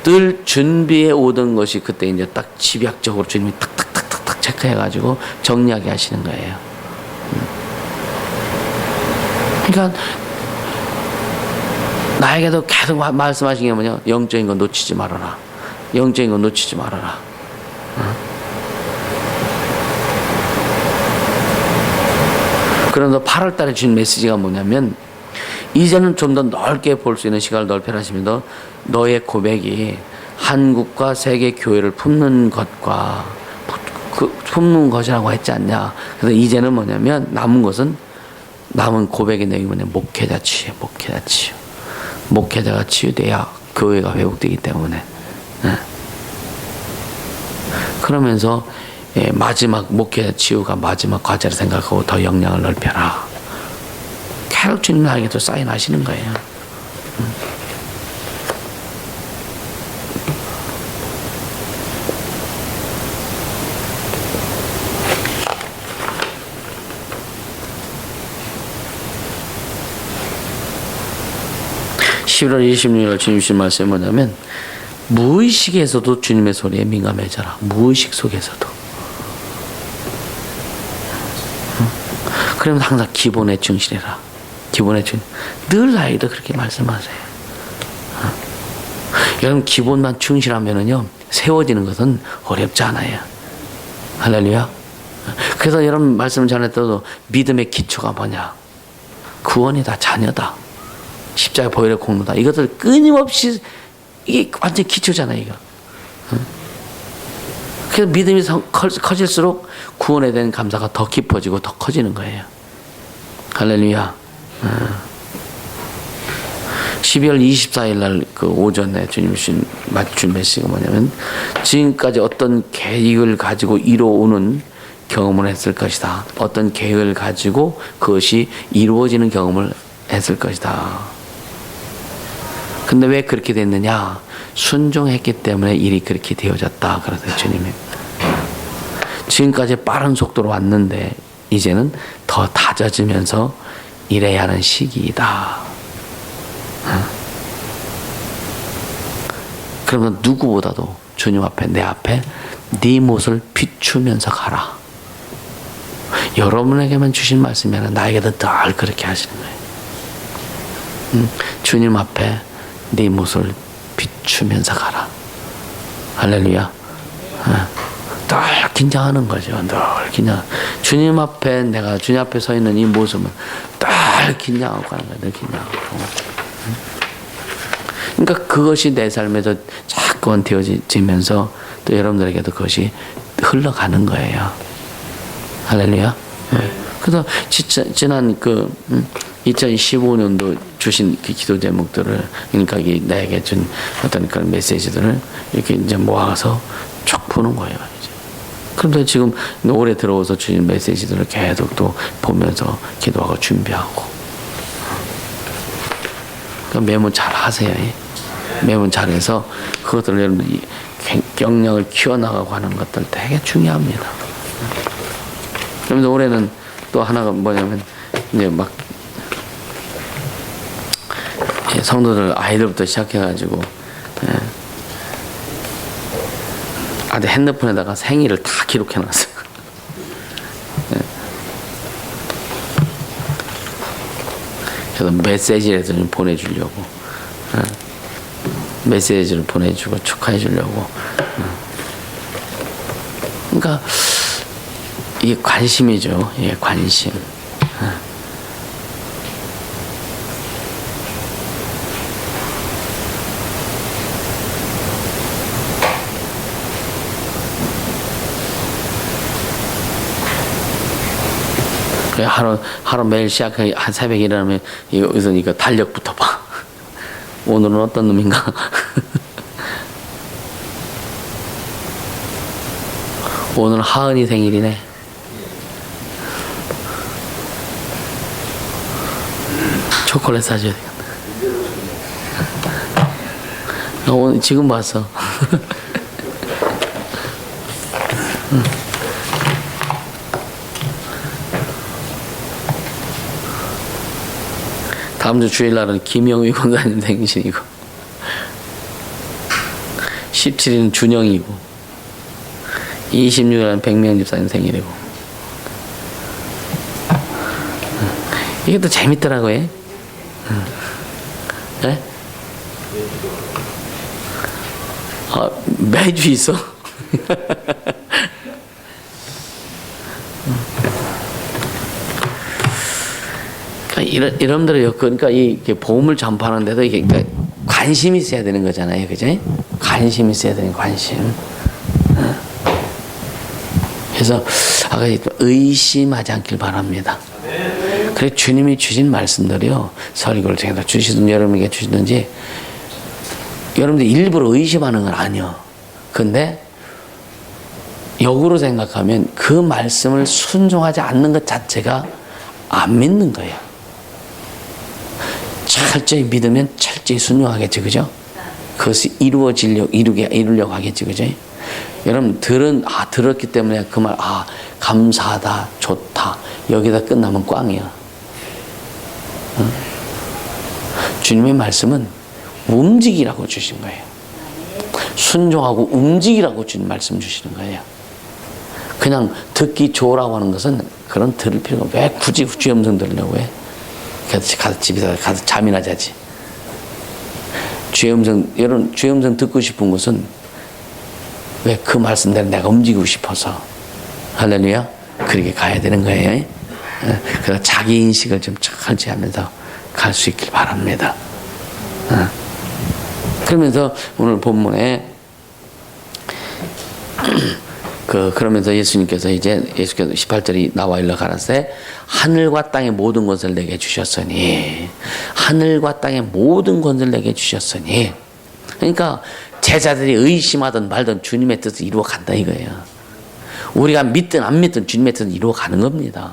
Speaker 1: 늘 준비해 오던 것이 그때 이제 딱 집약적으로 주님이 탁탁탁탁탁 체크해가지고 정리하게 하시는 거예요. 그러니까 나에게도 계속 말씀하시는 게 뭐냐? 영적인 거 놓치지 말아라. 영적인 거 놓치지 말아라. 그래서 8월 달에 주신 메시지가 뭐냐면 이제는 좀 더 넓게 볼 수 있는 시각을 넓혀라 하시면서 너의 고백이 한국과 세계 교회를 품는 것과 품는 것이라고 했지 않냐. 그래서 이제는 뭐냐면 남은 고백의 내용이 뭐냐. 목회자 치유. 목회자가 치유돼야 교회가 회복되기 때문에. 그러면서 마지막 목회자 치유가 마지막 과제를 생각하고 더 역량을 넓혀라. 계속 주님 나에게도 사인하시는 거예요. 11월 26일 주님 주신 말씀이 뭐냐면 무의식에서도 주님의 소리에 민감해져라. 무의식 속에서도. 그러면 항상 기본에 충실해라. 기본에 늘 나에게도 그렇게 말씀하세요. 여러분 기본만 충실하면은요 세워지는 것은 어렵지 않아요. 할렐루야. 그래서 여러분 말씀 전했더라도 믿음의 기초가 뭐냐? 구원이다, 자녀다, 십자가 보혈의 공로다. 이것을 끊임없이 이게 완전 기초잖아요, 이거. 그래서 믿음이 커질수록 구원에 대한 감사가 더 깊어지고 더 커지는 거예요. 할렐루야. 12월 24일 날 그 오전에 주님 주신 맞춤 메시지가 뭐냐면 지금까지 어떤 계획을 가지고 이루어오는 경험을 했을 것이다. 어떤 계획을 가지고 그것이 이루어지는 경험을 했을 것이다. 근데 왜 그렇게 됐느냐? 순종했기 때문에 일이 그렇게 되어졌다. 그러세요, 주님이. 지금까지 빠른 속도로 왔는데 이제는 더 다져지면서 일해야 하는 시기이다. 그러면 누구보다도 주님 앞에, 내 앞에 네 못을 비추면서 가라. 여러분에게만 주신 말씀이 아니라 나에게도 늘 그렇게 하시는 거예요. 주님 앞에 네 못을 비추면서 가라. 할렐루야. 늘 긴장하는 거죠. 늘 긴장. 주님 앞에 내가 주님 앞에 서 있는 이 모습은 늘 긴장하고 가는 거예요. 늘 긴장하고. 그러니까 그것이 내 삶에서 자꾸만 되어지면서 또 여러분들에게도 그것이 흘러가는 거예요. 할렐루야. 그래서 지난 2015년도 주신 그 기도 제목들을, 그러니까 나에게 준 어떤 그런 메시지들을 이렇게 이제 모아서 쭉 푸는 거예요. 이제. 그런데 지금 올해 들어와서 주신 메시지들을 계속 또 보면서 기도하고 준비하고. 그러니까 메모 잘 하세요. 메모 잘해서 그것들을 여러분들이 경력을 키워나가고 하는 것들 되게 중요합니다. 그러면서 올해는 또 하나가 뭐냐면 이제 막 성도들 아이들부터 시작해가지고 아들 핸드폰에다가 생일을 다 기록해놨어요. 그래서 메시지라도 좀 보내주려고 메시지를 보내주고 축하해주려고. 그러니까 이게 관심이죠. 예, 관심. 하루 매일 시작해 한 새벽에 일어나면 여기서 이거 달력부터 봐. 오늘은 어떤 놈인가? 오늘 하은이 생일이네. 초콜릿 사줘야 되겠다. 오늘 지금 봤어. 다음 주 주일날은 김영희 권사님 생신이고 17일은 준영이고 26일은 백명 집사님 생일이고. 이게 또 재밌더라고요. 네? 매주 있어. 이런들요. 그러니까 이게 복음을 전파하는데도 이게 그러니까 관심이 있어야 되는 거잖아요, 그죠? 관심이 있어야 되는 관심. 그래서 아까 의심하지 않길 바랍니다. 그래 주님이 주신 말씀들이요, 설교를 통해서 주시든 여러분에게 주시든지 여러분들 일부러 의심하는 건 아니요. 근데 역으로 생각하면 그 말씀을 순종하지 않는 것 자체가 안 믿는 거예요. 철저히 믿으면 철저히 순종하겠지, 그죠? 그것이 이루려고 하겠지, 그죠? 여러분, 들었기 때문에 그 말, 감사하다, 좋다. 여기다 끝나면 꽝이야. 응? 주님의 말씀은 움직이라고 주신 거예요. 순종하고 움직이라고 주님 말씀 주시는 거예요. 그냥 듣기 좋으라고 하는 것은 그런 들을 필요가, 왜 굳이 주의 음성 들으려고 해? 가서 집에서 가서 잠이나 자지. 여러분, 주의 음성 듣고 싶은 것은 왜 그 말씀대로 내가 움직이고 싶어서. 할렐루야. 그렇게 가야 되는 거예요. 그래서 자기 인식을 좀 철저히 하면서 갈 수 있길 바랍니다. 그러면서 오늘 본문에 그러면서 예수께서 18절이 나와 일러 가라사대 하늘과 땅의 모든 것을 내게 주셨으니, 하늘과 땅의 모든 것을 내게 주셨으니. 그러니까 제자들이 의심하든 말든 주님의 뜻을 이루어 간다 이거예요. 우리가 믿든 안 믿든 주님의 뜻을 이루어 가는 겁니다.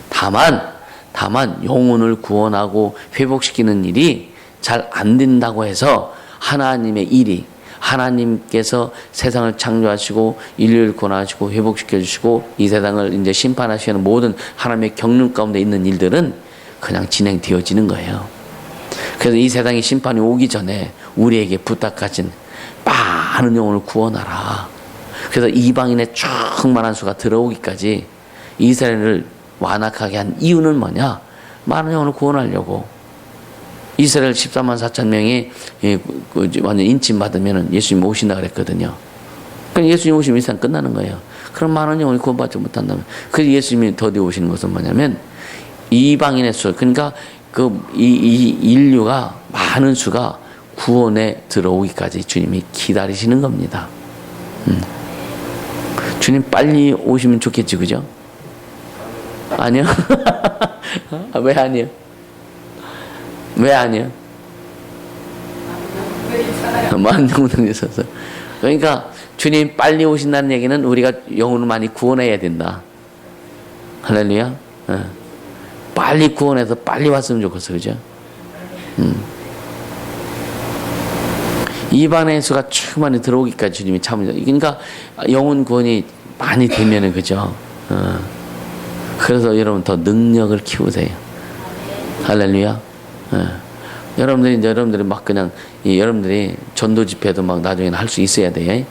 Speaker 1: 다만 영혼을 구원하고 회복시키는 일이 잘 안 된다고 해서 하나님의 일이, 하나님께서 세상을 창조하시고 인류를 구원하시고 회복시켜 주시고 이 세상을 이제 심판하시는 모든 하나님의 경륜 가운데 있는 일들은 그냥 진행되어지는 거예요. 그래서 이 세상의 심판이 오기 전에 우리에게 부탁하신 많은 영혼을 구원하라. 그래서 이방인의 충만한 수가 들어오기까지 이스라엘을 완악하게 한 이유는 뭐냐? 많은 영혼을 구원하려고. 이스라엘 14만 4천 명이 완전 인침받으면 예수님 오신다 그랬거든요. 그럼 예수님 오시면 이 세상 끝나는 거예요. 그럼 많은 영혼이 구원받지 못한다면. 그래서 예수님이 더디 오시는 것은 뭐냐면 이방인의 수, 그러니까 이 인류가 많은 수가 구원에 들어오기까지 주님이 기다리시는 겁니다. 주님 빨리 오시면 좋겠지, 그죠? 아니요? 왜 아니요? 왜 아니요? 많은 영혼들이 있어서. 그러니까 주님 빨리 오신다는 얘기는 우리가 영혼을 많이 구원해야 된다. 할렐루야. 빨리 구원해서 빨리 왔으면 좋겠어, 그죠? 이방의 수가 충만히 들어오기까지 주님이 참으죠. 그러니까 영혼 구원이 많이 되면은, 그죠? 그래서 여러분 더 능력을 키우세요. 할렐루야. 여러분들이 막 그냥 여러분들이 전도 집회도 막 나중에는 할 수 있어야 돼.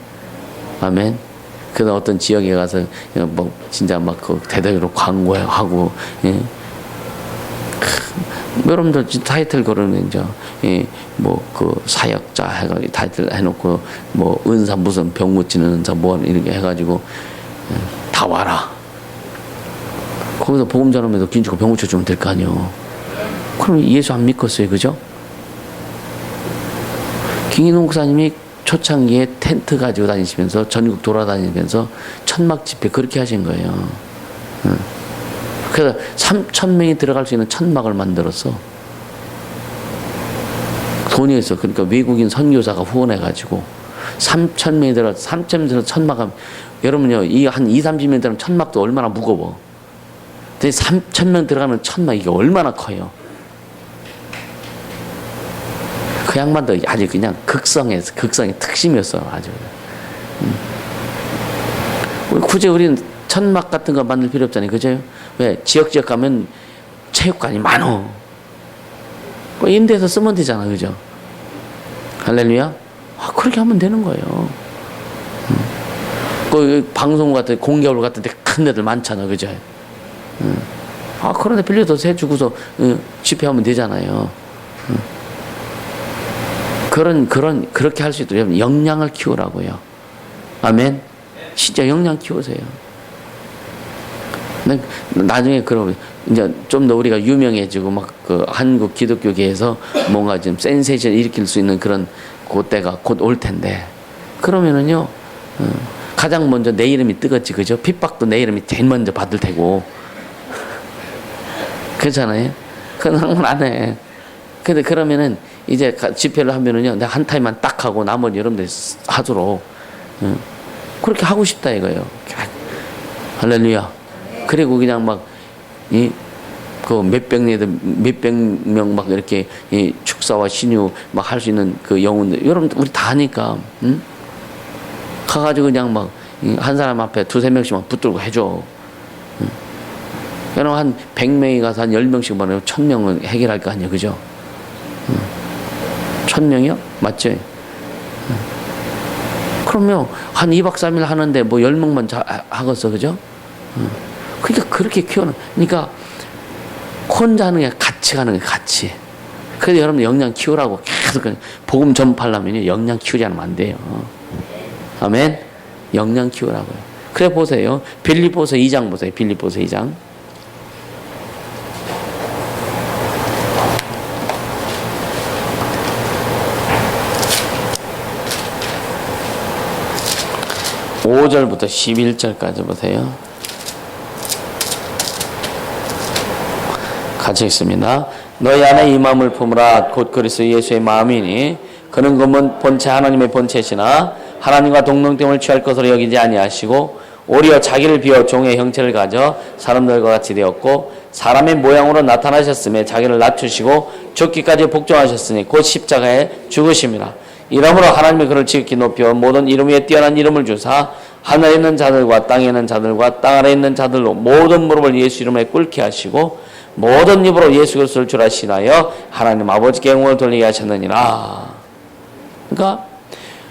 Speaker 1: 아멘. 그래서 어떤 지역에 가서 뭐 진짜 막 그 대대로 광고하고, 예. 여러분들 타이틀 걸으면 이제 뭐 그 사역자 해가지고 타이틀 해놓고 뭐 은사 무슨 병 고치는 은사 뭐 이렇게 해가지고 다 와라. 거기서 복음 전하면서 긴 주고 병 고쳐주면 될 거 아니요. 그럼 예수 안 믿겠어요, 그죠? 김인호 목사님이 초창기에 텐트 가지고 다니시면서 전국 돌아다니면서 천막 집회 그렇게 하신 거예요. 그래서 3,000명이 들어갈 수 있는 천막을 만들었어. 돈이 있어. 그러니까 외국인 선교사가 후원해가지고 3,000명이 들어가서 3,000명에서 천막하면 여러분요, 이 한 2-30명 들어가면 천막도 얼마나 무거워. 근데 3,000명 들어가면 천막 이게 얼마나 커요. 그 양반도 아주 그냥 극성의 특심이었어. 아주. 굳이 우리는 천막 같은 거 만들 필요 없잖아요. 그죠? 왜? 지역 가면 체육관이 많어. 임대해서 쓰면 되잖아. 그죠? 할렐루야? 그렇게 하면 되는 거예요. 그 방송 같은 공개홀 같은 데 큰 데들 많잖아. 그죠? 그런데 빌려서 세 주고서 집회하면 되잖아요. 그렇게 할 수 있도록 역량을 키우라고요. 아멘. 진짜 역량 키우세요. 나중에 그러면 이제 좀 더 우리가 유명해지고 막 그 한국 기독교계에서 뭔가 좀 센세이션 일으킬 수 있는 그런 그때가 곧 올 텐데, 그러면은요, 가장 먼저 내 이름이 뜨겠지, 그죠? 핍박도 내 이름이 제일 먼저 받을 테고. 그렇잖아요? 그건 한번 안 해. 근데 그러면은 이제 집회를 하면은요, 내가 한 타임만 딱 하고 나머지 여러분들이 하도록, 그렇게 하고 싶다 이거예요. 할렐루야. 그리고 그냥 막, 그 몇백 명 막 이렇게 축사와 신유 막 할 수 있는 그 영혼들, 여러분 우리 다 하니까, 가가지고 그냥 막 한 사람 앞에 2-3명씩만 붙들고 해줘. 여러분 한 100명이 가서 한 10명씩 받으면 1000명은 해결할 거 아니에요, 그죠? 1000명이요? 맞죠? 그러면 한 2박 3일 하는데 뭐 10명만 하겠어, 그죠? 그러니까 그렇게 키워는, 그러니까 혼자 하는 게 같이 가는 게 같이. 그래서 여러분 역량 키우라고 계속 복음 전파하려면 역량 키우지 않으면 안 돼요. 아멘. 역량 키우라고요. 그래 보세요. 빌립보서 2장 보세요. 빌립보서 2장. (5절부터) (11절까지) 보세요. 같이 읽습니다. 너희 안에 이 마음을 품으라. 곧 그리스도 예수의 마음이니 그는 그분 본체 하나님의 본체시나 하나님과 동등됨을 취할 것으로 여기지 아니하시고 오히려 자기를 비워 종의 형체를 가져 사람들과 같이 되었고 사람의 모양으로 나타나셨으며 자기를 낮추시고 죽기까지 복종하셨으니 곧 십자가에 죽으심이라. 이러므로 하나님이 그를 지극히 높여 모든 이름 위에 뛰어난 이름을 주사 하늘에 있는 자들과 땅에 있는 자들과 땅 아래에 있는 자들로 모든 무릎을 예수 이름에 꿇게 하시고 모든 입으로 예수 그리스도를 주라 하시나여 하나님 아버지께 영광을 돌리게 하셨느니라. 그러니까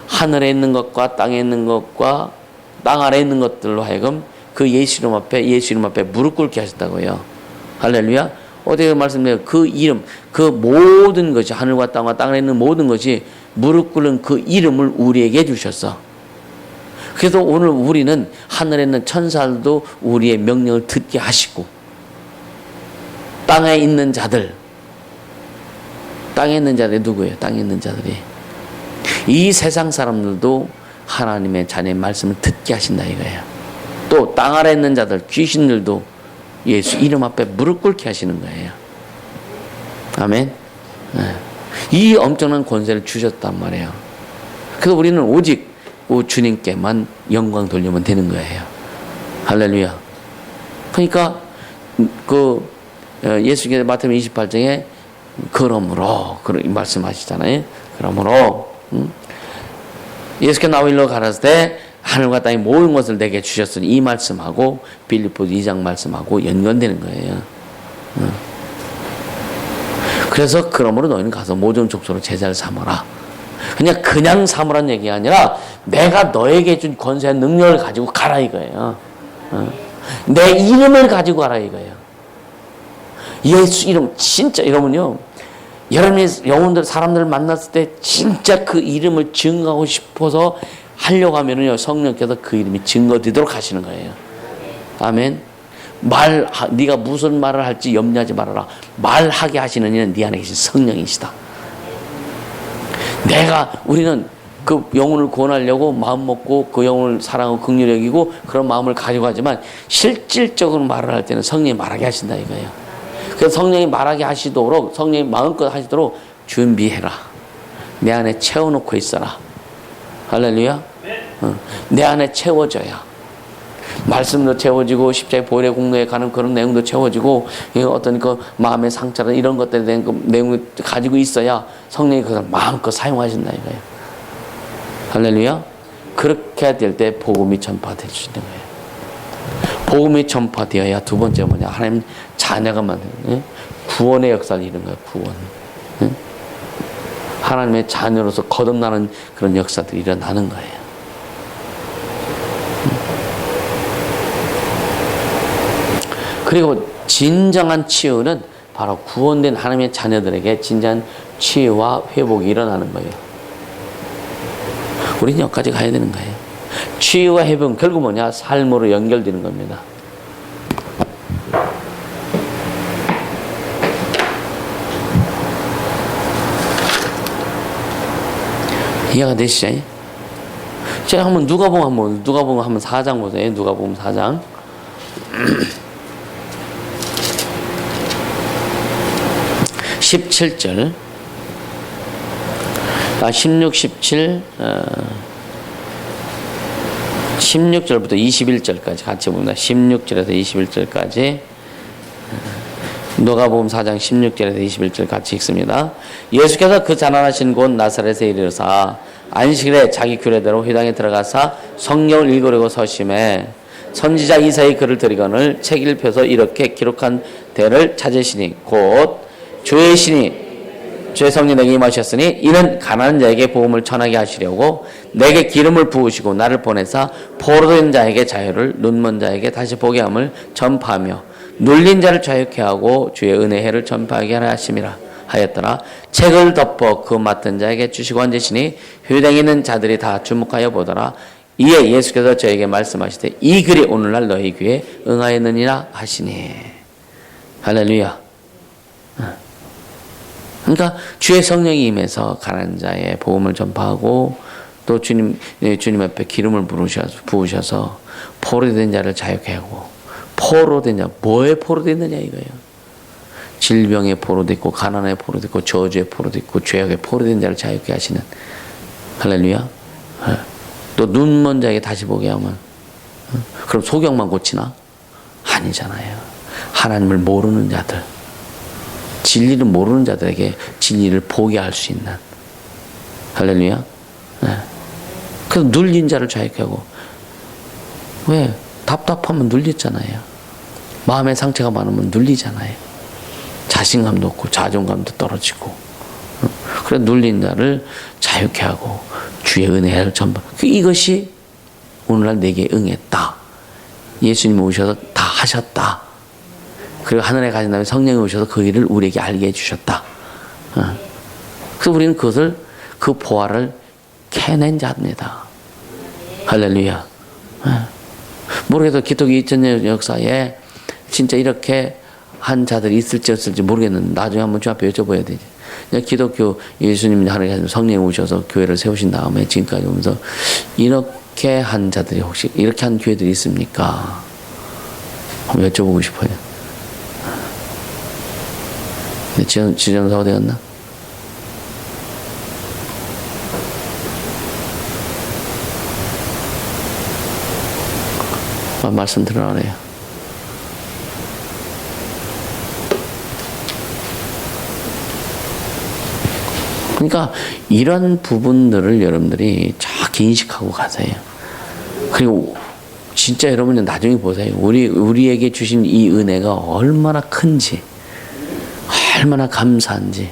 Speaker 1: 하늘에 있는 것과 땅에 있는 것과 땅 아래에 있는 것들로 하여금 그 예수 이름 앞에 무릎 꿇게 하셨다고요. 할렐루야. 어디 말씀드려요? 그 이름, 그 모든 것이 하늘과 땅과 땅 아래에 있는 모든 것이 무릎 꿇는 그 이름을 우리에게 주셨어. 그래서 오늘 우리는 하늘에 있는 천사들도 우리의 명령을 듣게 하시고 땅에 있는 자들이 누구예요? 땅에 있는 자들이 이 세상 사람들도 하나님의 자녀의 말씀을 듣게 하신다 이거예요. 또 땅 아래에 있는 자들, 귀신들도 예수 이름 앞에 무릎 꿇게 하시는 거예요. 아멘. 이 엄청난 권세를 주셨단 말이에요. 그래서 우리는 오직 주님께만 영광 돌리면 되는 거예요. 할렐루야. 그러니까 예수께서 마태복음 28장에 그러므로 그런 말씀하시잖아요. 그러므로 예수께서 나와 일로 가라사대 하늘과 땅의 모든 것을 내게 주셨으니 이 말씀하고 빌립보서 2장 말씀하고 연관되는 거예요. 그래서 그러므로 너희는 가서 모든 족속으로 제자를 삼아라. 그냥 삼으란 얘기가 아니라 내가 너에게 준 권세와 능력을 가지고 가라 이거예요. 내 이름을 가지고 가라 이거예요. 예수 이름, 진짜 이러면요, 여러분이 영혼들 사람들을 만났을 때 진짜 그 이름을 증거하고 싶어서 하려고 하면은요, 성령께서 그 이름이 증거되도록 하시는 거예요. 아멘. 네가 무슨 말을 할지 염려하지 말아라. 말하게 하시는 이는 네 안에 계신 성령이시다. 우리는 그 영혼을 구원하려고 마음 먹고 그 영혼을 사랑하고 긍휼히 여기고 그런 마음을 가지고 하지만 실질적으로 말을 할 때는 성령이 말하게 하신다 이거예요. 그래서 성령이 말하게 하시도록, 성령이 마음껏 하시도록 준비해라. 내 안에 채워놓고 있어라. 할렐루야. 내 안에 채워져야 말씀도 채워지고 십자가의 보혈의 공로에 가는 그런 내용도 채워지고 어떤 그 마음의 상처나 이런 것들에 대한 그 내용을 가지고 있어야 성령이 그것을 마음껏 사용하신다 이거예요. 할렐루야. 그렇게 될 때 복음이 전파될 수 있는 거예요. 복음이 전파되어야 두 번째 뭐냐, 하나님 자녀가 만드는 구원의 역사를 이루는 거예요. 구원. 하나님의 자녀로서 거듭나는 그런 역사들이 일어나는 거예요. 그리고 진정한 치유는 바로 구원된 하나님의 자녀들에게 진정한 치유와 회복이 일어나는 거예요. 우리는 여기까지 가야 되는 거예요. 치유와 회복은 결국 뭐냐? 삶으로 연결되는 겁니다. 이해가 되시죠? 제가 한번 누가복음 한번 4장 보세요. 누가복음 4장. 17절, 16, 17, 16절부터 21절까지 같이 봅니다. 16절에서 21절까지. 누가복음 4장 16절에서 21절 같이 읽습니다. 예수께서 그 가난하신 곳 나사렛에 이르사 안식일에 자기 규례대로 회당에 들어가사 성경을 읽으려고 서심해 선지자 이사의 글을 들이거늘 책을 펴서 이렇게 기록한 데를 찾으시니 곧 주의 신이 주의 성령 내게 임하셨으니 이는 가난한 자에게 복음을 전하게 하시려고 내게 기름을 부으시고 나를 보내사 포로된 자에게 자유를, 눈먼 자에게 다시 보게 함을 전파하며 눌린 자를 자유케 하고 주의 은혜의 해를 전파하게 하라 하심이라 하였더라. 책을 덮어 그 맡은 자에게 주시고 앉으시니 회당에 있는 자들이 다 주목하여 보더라. 이에 예수께서 저에게 말씀하시되 이 글이 오늘날 너희 귀에 응하였느니라 하시니. 할렐루야. 그러니까 주의 성령이 임해서 가난한 자의 복음을 전파하고 또 주님 앞에 기름을 부으셔서 포로된 자를 자유케 하고, 포로된 자, 뭐에 포로됐느냐 이거예요. 질병에 포로됐고 가난에 포로됐고 저주에 포로됐고 죄악에 포로된 자를 자유케 하시는. 할렐루야. 또 눈먼 자에게 다시 보게 하면 그럼 소경만 고치나? 아니잖아요. 하나님을 모르는 자들, 진리를 모르는 자들에게 진리를 보게 할 수 있는. 할렐루야. 그래서 눌린 자를 자유케 하고. 왜? 답답하면 눌렸잖아요. 마음의 상처가 많으면 눌리잖아요. 자신감도 없고 자존감도 떨어지고. 그래서 눌린 자를 자유케 하고 주의 은혜를 전부. 이것이 오늘날 내게 응했다. 예수님이 오셔서 다 하셨다. 그리고 하늘에 가신 다음에 성령이 오셔서 그 일을 우리에게 알게 해주셨다. 그래서 우리는 그 보화를 캐낸 자입니다. 할렐루야. 모르겠어. 기독교 2000년 역사에 진짜 이렇게 한 자들이 있을지 없을지 모르겠는데 나중에 한번 주 앞에 여쭤봐야 되지. 기독교 예수님이 하늘에 가신 성령이 오셔서 교회를 세우신 다음에 지금까지 오면서 이렇게 한 자들이 혹시 이렇게 한 교회들이 있습니까? 한번 여쭤보고 싶어요. 지정사 어디 갔나? 말씀 들어라래요. 그러니까 이런 부분들을 여러분들이 정확히 인식하고 가세요. 그리고 진짜 여러분 나중에 보세요. 우리에게 주신 이 은혜가 얼마나 큰지, 얼마나 감사한지.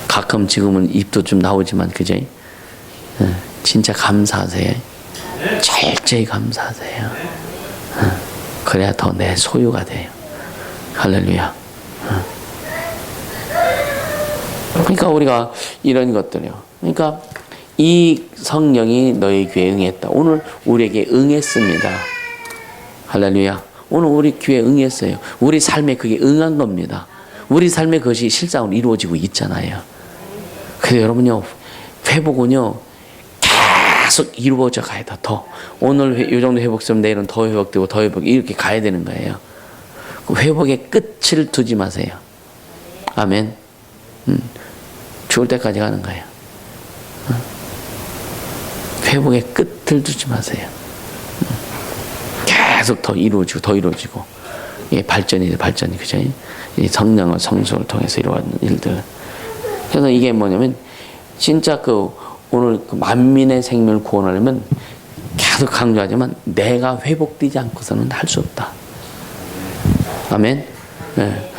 Speaker 1: 가끔 지금은 입도 좀 나오지만, 그죠? 진짜 감사하세요. 철저히 감사하세요. 그래야 더 내 소유가 돼요. 할렐루야. 그러니까 우리가 이런 것들이요. 그러니까 이 성령이 너희 귀에 응했다. 오늘 우리에게 응했습니다. 할렐루야. 오늘 우리 귀에 응했어요. 우리 삶에 그게 응한 겁니다. 우리 삶에 그것이 실상으로 이루어지고 있잖아요. 그래서 여러분요, 회복은요, 계속 이루어져 가야 돼. 더. 오늘 이 정도 회복되면 내일은 더 회복되고 더 회복, 이렇게 가야 되는 거예요. 그 회복의 끝을 두지 마세요. 아멘. 죽을 때까지 가는 거예요. 회복의 끝을 두지 마세요. 계속 더 이루어지고 더 이루어지고, 이게 발전이 그죠? 이 성령과 성숙을 통해서 이루어지는 일들. 그래서 이게 뭐냐면 진짜 오늘 만민의 생명을 구원하려면 계속 강조하지만 내가 회복되지 않고서는 할 수 없다. 아멘. 네.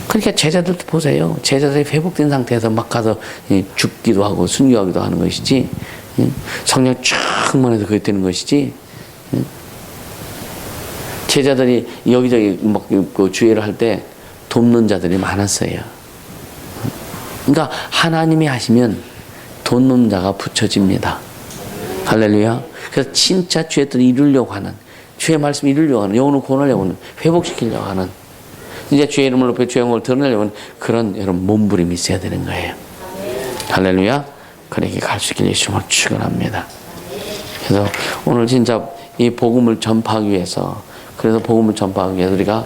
Speaker 1: 그러니까 제자들도 보세요. 제자들이 회복된 상태에서 막 가서 죽기도 하고 순교하기도 하는 것이지, 성령 충만해서 그게 되는 것이지, 제자들이 여기저기 막 주의를 할 때 돕는 자들이 많았어요. 그러니까 하나님이 하시면 돕는 자가 붙여집니다. 할렐루야. 그래서 진짜 주의 뜻을 이루려고 하는, 주의 말씀 이루려고 하는, 영혼을 구원하려고 하는, 회복시키려고 하는, 이제 주의 이름을 높여 주의 영광을 드러내려고 하는 그런 여러분 몸부림이 있어야 되는 거예요. 할렐루야. 그렇게 갈 수 있기를 예수님을 축원합니다. 그래서 오늘 진짜 이 복음을 전파하기 위해서, 그래서 복음을 전파하기 위해서 우리가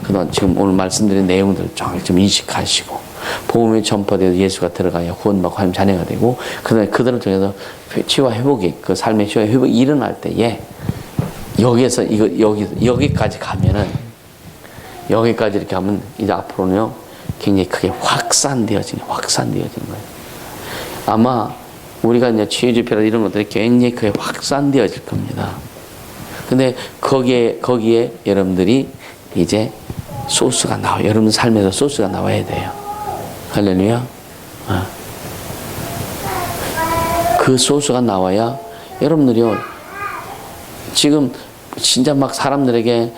Speaker 1: 그동안 지금 오늘 말씀드린 내용들을 정확히 좀 인식하시고, 복음이 전파되어서 예수가 들어가야 구원받고 하나님 자녀가 되고, 그다음에 그들을 통해서 치유와 회복이, 그 삶의 치유와 회복이 일어날 때에 여기에서 여기까지 가면은, 여기까지 이렇게 하면 이제 앞으로는요 굉장히 크게 확산되어지는 거예요. 아마 우리가 이제 치유집회라 이런 것들이 굉장히 크게 확산되어질 겁니다. 근데 거기에 여러분들이 이제 소스가 나와요. 여러분 삶에서 소스가 나와야 돼요. 할렐루야. 그 소스가 나와야 여러분들이요, 지금 진짜 막 사람들에게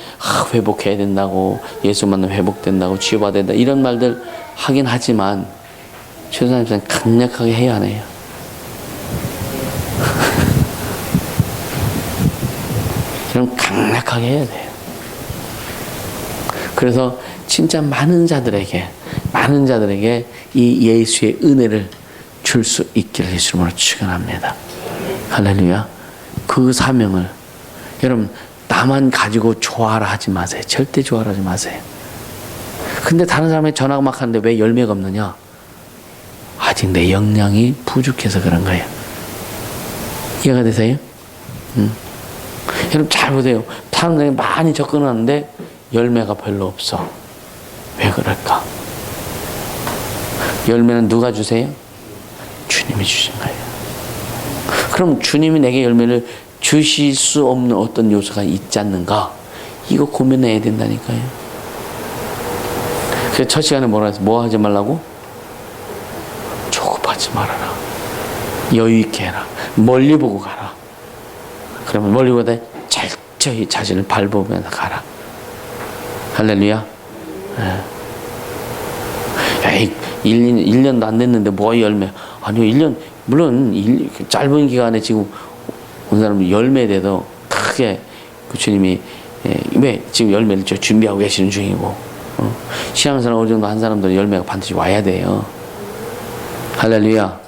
Speaker 1: 회복해야 된다고, 예수 만나면 회복된다고, 치유받아야 된다, 이런 말들 하긴 하지만 최선생님은 강력하게 해야 하네요. 그럼 강력하게 해야 돼요. 그래서 진짜 많은 자들에게 이 예수의 은혜를 줄 수 있기를 예수님으로 축원합니다. 할렐루야. 그 사명을 여러분 나만 가지고 좋아라 하지 마세요. 절대 좋아라 하지 마세요. 근데 다른 사람이 전화가 막 하는데 왜 열매가 없느냐? 아직 내 역량이 부족해서 그런 거예요. 이해가 되세요? 여러분 잘 보세요. 사람들이 많이 접근하는데 열매가 별로 없어. 왜 그럴까? 열매는 누가 주세요? 주님이 주신 거예요. 그럼 주님이 내게 열매를 주실 수 없는 어떤 요소가 있지 않는가? 이거 고민해야 된다니까요. 그래서 첫 시간에 뭐라 했어? 뭐 하지 말라고? 조급하지 말아라. 여유 있게 해라. 멀리 보고 가라. 그러면 멀리 보다 철저히 자신을 밟으면서 가라. 할렐루야. 에이, 1년도 안 됐는데 뭐 열매? 아니요, 1년, 물론 짧은 기간에 지금 온 사람은 열매에 대해서 크게 그 주님이 왜 지금 열매를 준비하고 계시는 중이고, 신앙생활 어느 정도 한 사람들은 열매가 반드시 와야 돼요. 할렐루야.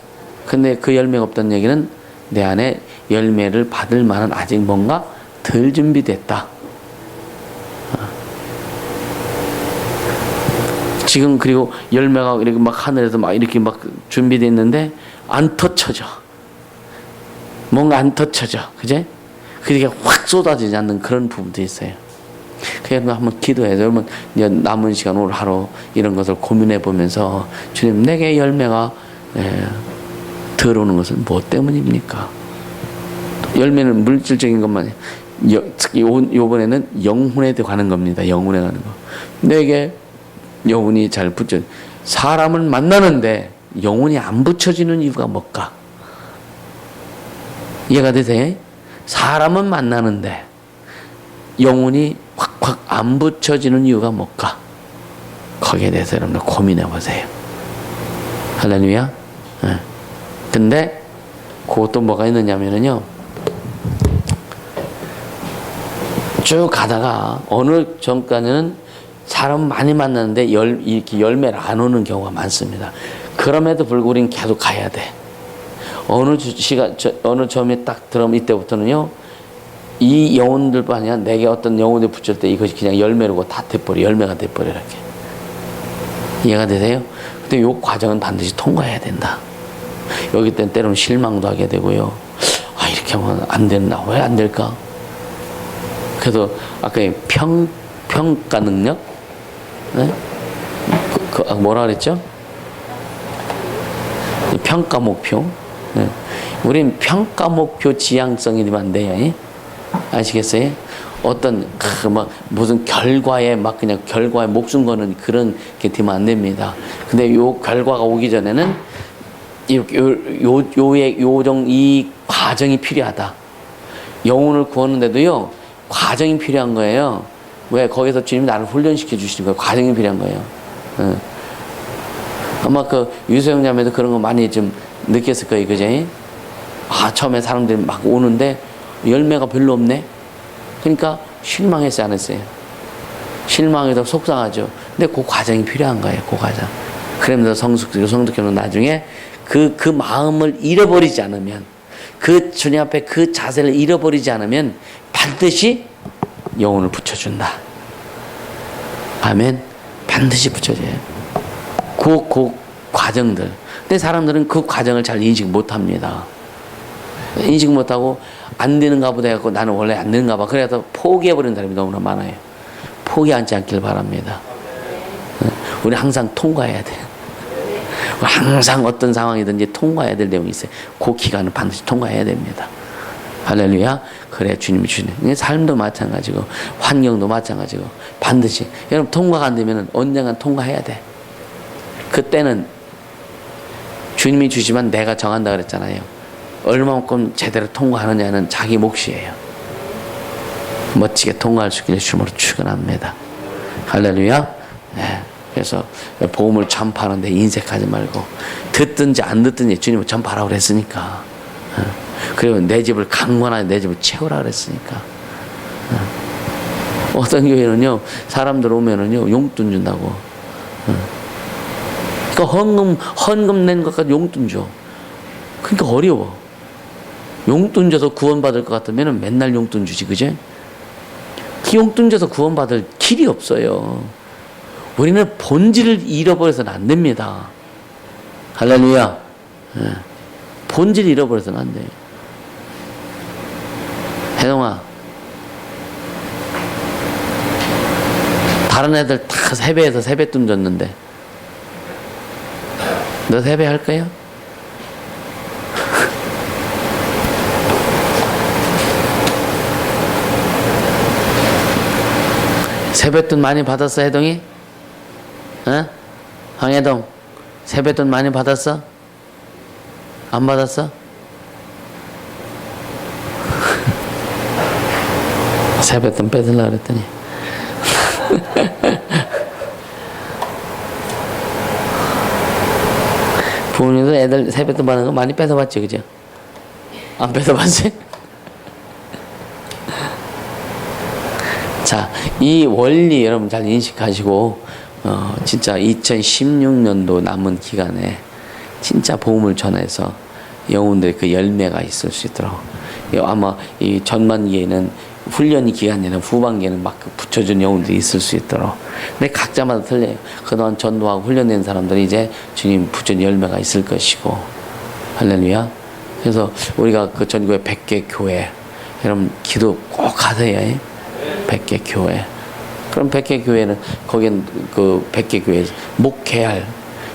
Speaker 1: 근데 그 열매가 없다는 얘기는 내 안에 열매를 받을 만한 아직 뭔가 덜 준비됐다. 지금 그리고 열매가 이렇게 막 하늘에서 막 이렇게 막 준비됐는데 안 터쳐져. 뭔가 안 터쳐져. 그제? 그게 확 쏟아지지 않는 그런 부분도 있어요. 그래서 한번 기도해서 여러분 이제 남은 시간 오늘 하루 이런 것을 고민해 보면서 주님 내게 열매가 들어오는 것은 무엇 때문입니까? 열매는 물질적인 것만 특히 요번에는 영혼에 관한 겁니다. 영혼에 관한 거. 내게 영혼이 잘 붙여 사람을 만나는데 영혼이 안 붙여지는 이유가 뭘까? 이해가 되세요? 사람은 만나는데 영혼이 확확 안 붙여지는 이유가 뭘까? 거기에 대해서 여러분들 고민해 보세요. 할렐루야. 네. 근데 그것도 뭐가 있느냐면요, 쭉 가다가 어느 전까지는 사람 많이 만나는데 이렇게 열매를 안 오는 경우가 많습니다. 그럼에도 불구하고 우리는 계속 가야 돼. 어느 점에 딱 들어오면 이때부터는요, 이 영혼들뿐 아니라 내게 어떤 영혼을 붙일 때 이것이 그냥 열매로고 다 돼버려. 열매가 돼버려. 이렇게. 이해가 되세요? 근데 이 과정은 반드시 통과해야 된다. 여기 때는 실망도 하게 되고요. 아, 이렇게 하면 안 된다. 왜 안 될까? 그래서 아까 평가 능력? 네? 뭐라 그랬죠? 평가 목표. 네. 우린 평가 목표 지향성이 되면 안 돼요. 예? 아시겠어요? 어떤 무슨 결과에 그냥 결과에 목숨 거는 그런 게 되면 안 됩니다. 근데 요 결과가 오기 전에는 이 과정이 필요하다. 영혼을 구하는데도요, 과정이 필요한 거예요. 왜? 거기서 주님이 나를 훈련시켜 주시는 거예요. 과정이 필요한 거예요. 네. 아마 유소영 자매도 그런 거 많이 좀 느꼈을 거예요. 그죠? 아, 처음에 사람들이 막 오는데 열매가 별로 없네? 그러니까 실망했어요, 안 했어요? 실망해서 속상하죠. 근데 그 과정이 필요한 거예요, 그 과정. 그러면서 성숙교는 나중에 그 마음을 잃어버리지 않으면, 그 주님 앞에 그 자세를 잃어버리지 않으면 반드시 영혼을 붙여준다. 아멘. 반드시 붙여줘요. 그 과정들. 근데 사람들은 그 과정을 잘 인식 못 합니다. 인식 못하고 안 되는가 보다 해갖고 나는 원래 안 되는가 봐. 그래서 포기해버리는 사람이 너무나 많아요. 포기하지 않길 바랍니다. 우리 항상 통과해야 돼요. 항상 어떤 상황이든지 통과해야 될 내용이 있어요. 그 기간을 반드시 통과해야 됩니다. 할렐루야. 그래 주님이 주시는 삶도 마찬가지고 환경도 마찬가지고 반드시 여러분 통과가 안 되면 언젠간 통과해야 돼. 그때는 주님이 주시면 내가 정한다 그랬잖아요. 얼마만큼 제대로 통과하느냐는 자기 몫이에요. 멋지게 통과할 수 있기를 주님으로 축원합니다. 할렐루야. 네. 그래서 복음을 전파하는데 인색하지 말고 듣든지 안 듣든지 주님은 전파하라고 그랬으니까. 그리고 내 집을 강건하게 내 집을 채우라 그랬으니까. 어떤 교회는요, 사람들 오면은요 용돈 준다고. 그러니까 헌금 낸 것까지 용돈 줘. 그러니까 어려워. 용돈 줘서 구원받을 것 같으면 맨날 용돈 주지, 그제? 그 용돈 줘서 구원받을 길이 없어요. 우리는 본질을 잃어버려서는 안 됩니다. 할렐루야. 본질을 잃어버려서는 안 돼요. 혜동아, 다른 애들 다 세배해서 세뱃돈 줬는데 너 세배할 거야? 세뱃돈 많이 받았어, 혜동이? 어? 황혜동, 세뱃돈 많이 받았어? 안 받았어? 세뱃돈 뺏으려고 그랬더니 부모님도 애들 세뱃돈 받는 거 많이 뺏어봤지, 그죠? 안 뺏어봤지? 자, 이 원리 여러분 잘 인식하시고 진짜 2016년도 남은 기간에 진짜 복음을 전해서 영혼들의 그 열매가 있을 수 있도록, 아마 이 전반기에는 훈련이 기간에는 후반기에는 막 붙여준 영혼들이 있을 수 있도록. 근데 각자마다 틀려요. 그동안 전도하고 훈련된 사람들이 이제 주님 붙여준 열매가 있을 것이고. 할렐루야. 그래서 우리가 그 전국의 100개 교회, 여러분 기도 꼭 하세요. 100개 교회. 그럼 100개 교회는 거기는 그 100개 교회에서 목회할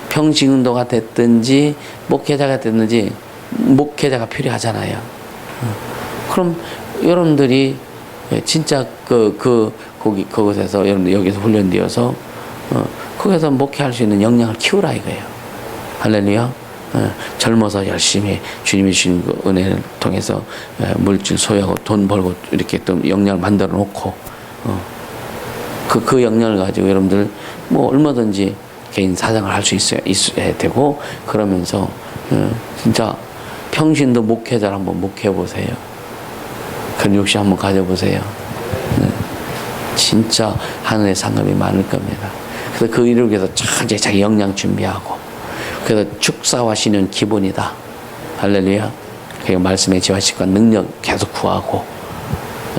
Speaker 1: 평신운동가 됐든지 목회자가 됐든지 목회자가 필요하잖아요. 그럼 여러분들이 진짜 그곳에서 여러분들 여기서 훈련되어서 거기서 목회할 수 있는 역량을 키우라 이거예요. 할렐루야. 젊어서 열심히 주님이 주신 그 은혜를 통해서 물질 소유하고 돈 벌고 이렇게 또 역량을 만들어 놓고 그 역량을 가지고 여러분들 뭐 얼마든지 개인 사장을 할 수 있어야 되고 그러면서 진짜 평신도 목회자를 한번 목회해 보세요. 그런 욕심 한번 가져보세요. 진짜 하늘의 상급이 많을 겁니다. 그래서 그 일을 위해서 이제 자기 역량 준비하고 그래서 축사와 신은 기본이다. 할렐루야. 그리고 말씀의 지화식과 능력 계속 구하고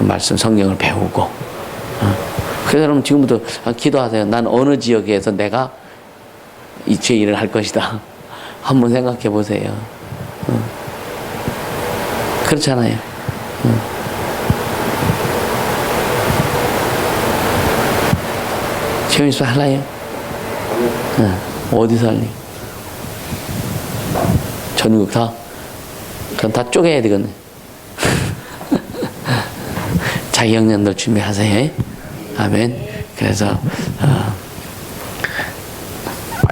Speaker 1: 말씀 성경을 배우고 그래서 여러분 지금부터 기도하세요. 난 어느 지역에서 내가 이 죄 일을 할 것이다. 한번 생각해 보세요. 그렇잖아요. 최민수 할래요? 어디서 할래? 전국 다? 그럼 다 쪼개야 되겠네. 자기 역량들 준비하세요. 아멘. 그래서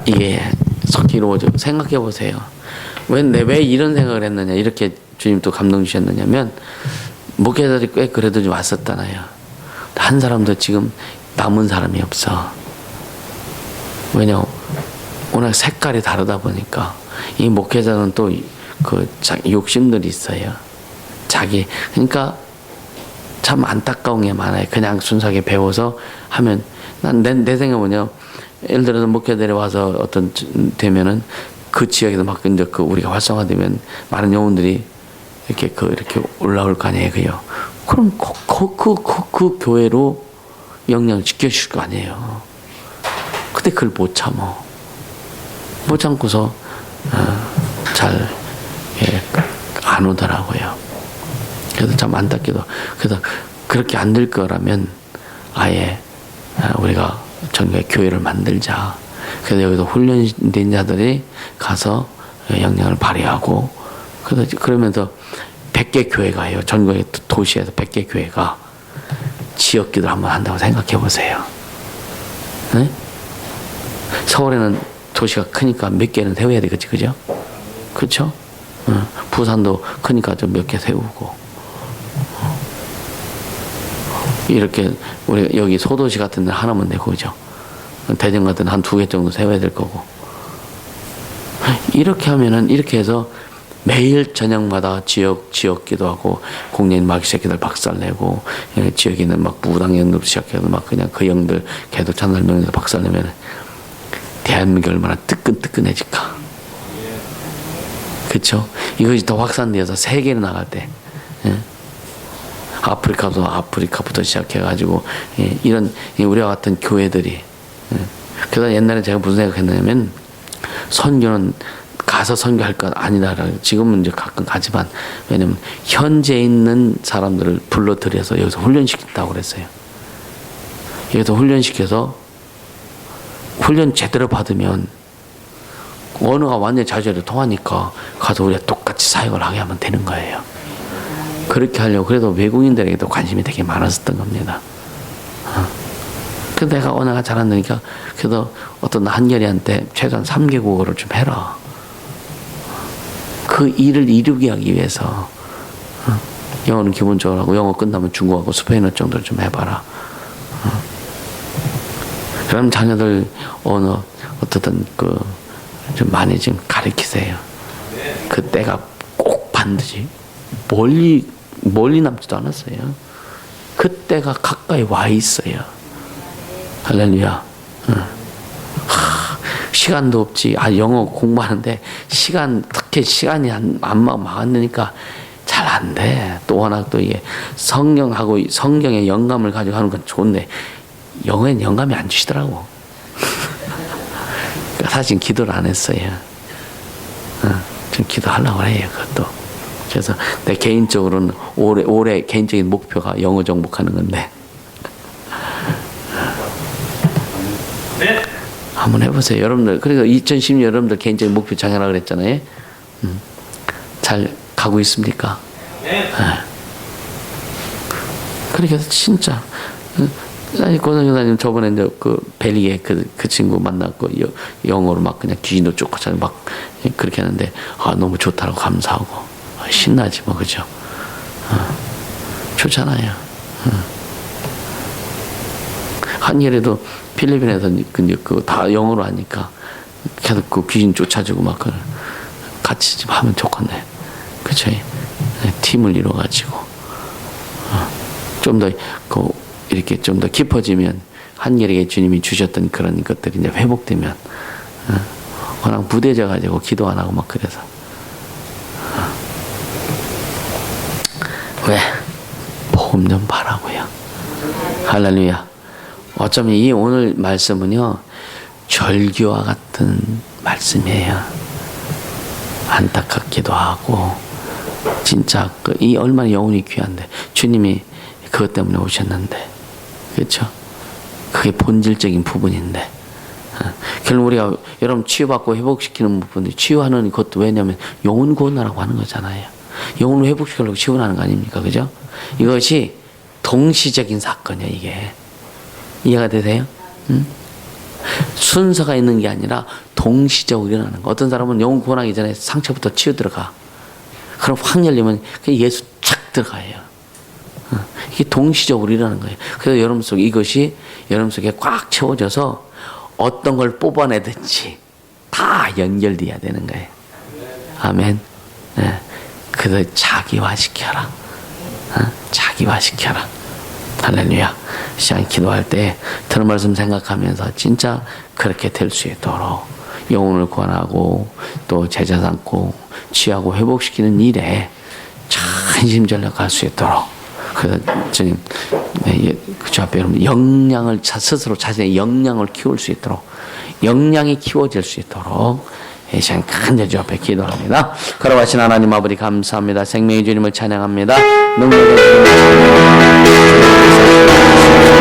Speaker 1: 이게 속히 이루어져. 생각해 보세요. 왜 이런 생각을 했느냐 이렇게 주님 또 감동 주셨느냐면 목회자들이 꽤 그래도 좀 왔었잖아요. 한 사람도 지금 남은 사람이 없어. 왜냐 워낙 색깔이 다르다 보니까 이 목회자는 또 그 욕심들이 있어요. 그러니까 참 안타까운 게 많아요. 그냥 순수하게 배워서 하면 난 내 생각은 뭐냐 예를 들어서 목회자들이 와서 되면은 그 지역에서 막 이제 우리가 활성화되면 많은 영혼들이 이렇게 올라올 거 아니에요, 그요. 그럼 그 교회로 역량을 지켜줄 거 아니에요. 근데 그걸 못 참고서 잘 안 오더라고요. 그래서 참 안타깝게도 그래서 그렇게 안 될 거라면 아예 우리가 전국에 교회를 만들자. 그래서 여기서 훈련된 자들이 가서 역량을 발휘하고 그러면서 100개 교회가요. 전국의 도시에서 100개 교회가 지역기도를 한번 한다고 생각해 보세요. 네? 서울에는 도시가 크니까 몇 개는 세워야 되겠지, 그죠? 그렇죠? 부산도 크니까 좀 몇 개 세우고 이렇게 우리 여기 소도시 같은 데 하나만 되고 그죠? 대전 같은 데 한 2개 정도 세워야 될 거고 이렇게 하면은 이렇게 해서 매일 저녁마다 지역 기도하고 공연 마귀새 기도를 박살내고 지역에 있는 막 무당 영들 시작해서 막 그냥 그 영들 계속 찬달명에서 박살내면 대한민국이 얼마나 뜨끈뜨끈해질까. 그쵸? 이것이 더 확산되어서 세계로 나갈 때 아프리카부터 시작해가지고 이런 우리와 같은 교회들이 그래서 옛날에 제가 무슨 생각했냐면 선교는 가서 선교할 것 아니다. 지금은 이제 가끔 가지만 왜냐면 현재 있는 사람들을 불러들여서 여기서 훈련시킨다고 그랬어요. 여기서 훈련시켜서 훈련 제대로 받으면 언어가 완전히 자주로 통하니까 가서 우리가 똑같이 사역을 하게 하면 되는 거예요. 그렇게 하려고 그래도 외국인들에게도 관심이 되게 많았었던 겁니다. 그래서 내가 언어가 잘 안 되니까 그래도 어떤 한결이한테 최소한 3개국어를 좀 해라. 그 일을 이루게 하기 위해서 영어는 기본적으로 하고 영어 끝나면 중국하고 스페인어 정도를 좀 해봐라. 그럼 자녀들 언어 어떻든 좀 많이 좀 가르치세요. 그 때가 꼭 반드시 멀리 남지도 않았어요. 그때가 가까이 와 있어요. 할렐루야. 시간도 없지. 영어 공부하는데 특히 시간이 안 막으니까 잘 안 돼. 또 워낙 또 이게 성경의 영감을 가지고 하는 건 좋은데 영어엔 영감이 안 주시더라고. 사실 기도를 안 했어요. 좀 기도하려고 해요, 그것도. 그래서 내 개인적으로는 올해 개인적인 목표가 영어 정복하는 건데. 네. 한번 해보세요. 여러분들, 그래서 2016년 여러분들 개인적인 목표 정하라고 그랬잖아요. 잘 가고 있습니까? 네. 그렇게 해서 진짜 아니 고등교사님 저번에 이제 그 벨리에 그 친구 만났고 영어로 막 그냥 귀신도 쫓고차고 막 그렇게 하는데 너무 좋다고 감사하고 신나지 뭐 그죠? 좋잖아요. 한일에도 필리핀에서 그 다 영어로 하니까 계속 그 귀신 쫓아주고 막 같이 좀 하면 좋겠네. 그쵸? 팀을 이뤄가지고 좀 더 이렇게 좀 더 깊어지면 한결에게 주님이 주셨던 그런 것들이 이제 회복되면 워낙 무뎌져 가지고 기도 안 하고 막 그래서 왜 복음 좀 바라고요. 할렐루야. 어쩌면 이 오늘 말씀은요 절규와 같은 말씀이에요. 안타깝기도 하고 진짜 이 얼마나 영혼이 귀한데 주님이 그것 때문에 오셨는데 그렇죠? 그게 본질적인 부분인데 결국 우리가 여러분 치유받고 회복시키는 부분이 치유하는 것도 왜냐하면 영혼 구원하라고 하는 거잖아요. 영혼을 회복시키려고 치유하는 거 아닙니까? 그죠? 이것이 동시적인 사건이에요. 이게 이해가 되세요? 순서가 있는 게 아니라 동시적으로 일어나는 거. 어떤 사람은 영혼 구원하기 전에 상처부터 치유 들어가. 그럼 확 열리면 예수 착 들어가요. 이게 동시적으로 일어나는 거예요. 그래서 여러분 속에 이것이 여러분 속에 꽉 채워져서 어떤 걸 뽑아내든지 다 연결돼야 되는 거예요. 아멘. 네. 그래서 자기화시켜라. 자기화시켜라. 할렐루야. 시간 기도할 때 들은 말씀 생각하면서 진짜 그렇게 될 수 있도록 영혼을 구원하고 또 제자 삼고 치유하고 회복시키는 일에 전심전력 할 수 있도록 그래서 주님 그 앞에 여러분 역량을 스스로 자신의 역량을 키울 수 있도록 역량이 키워질 수 있도록 이 시간 간절히 주 앞에 기도합니다. 걸어가신 하나님 아버지 감사합니다. 생명의 주님을 찬양합니다. 능력의 주님을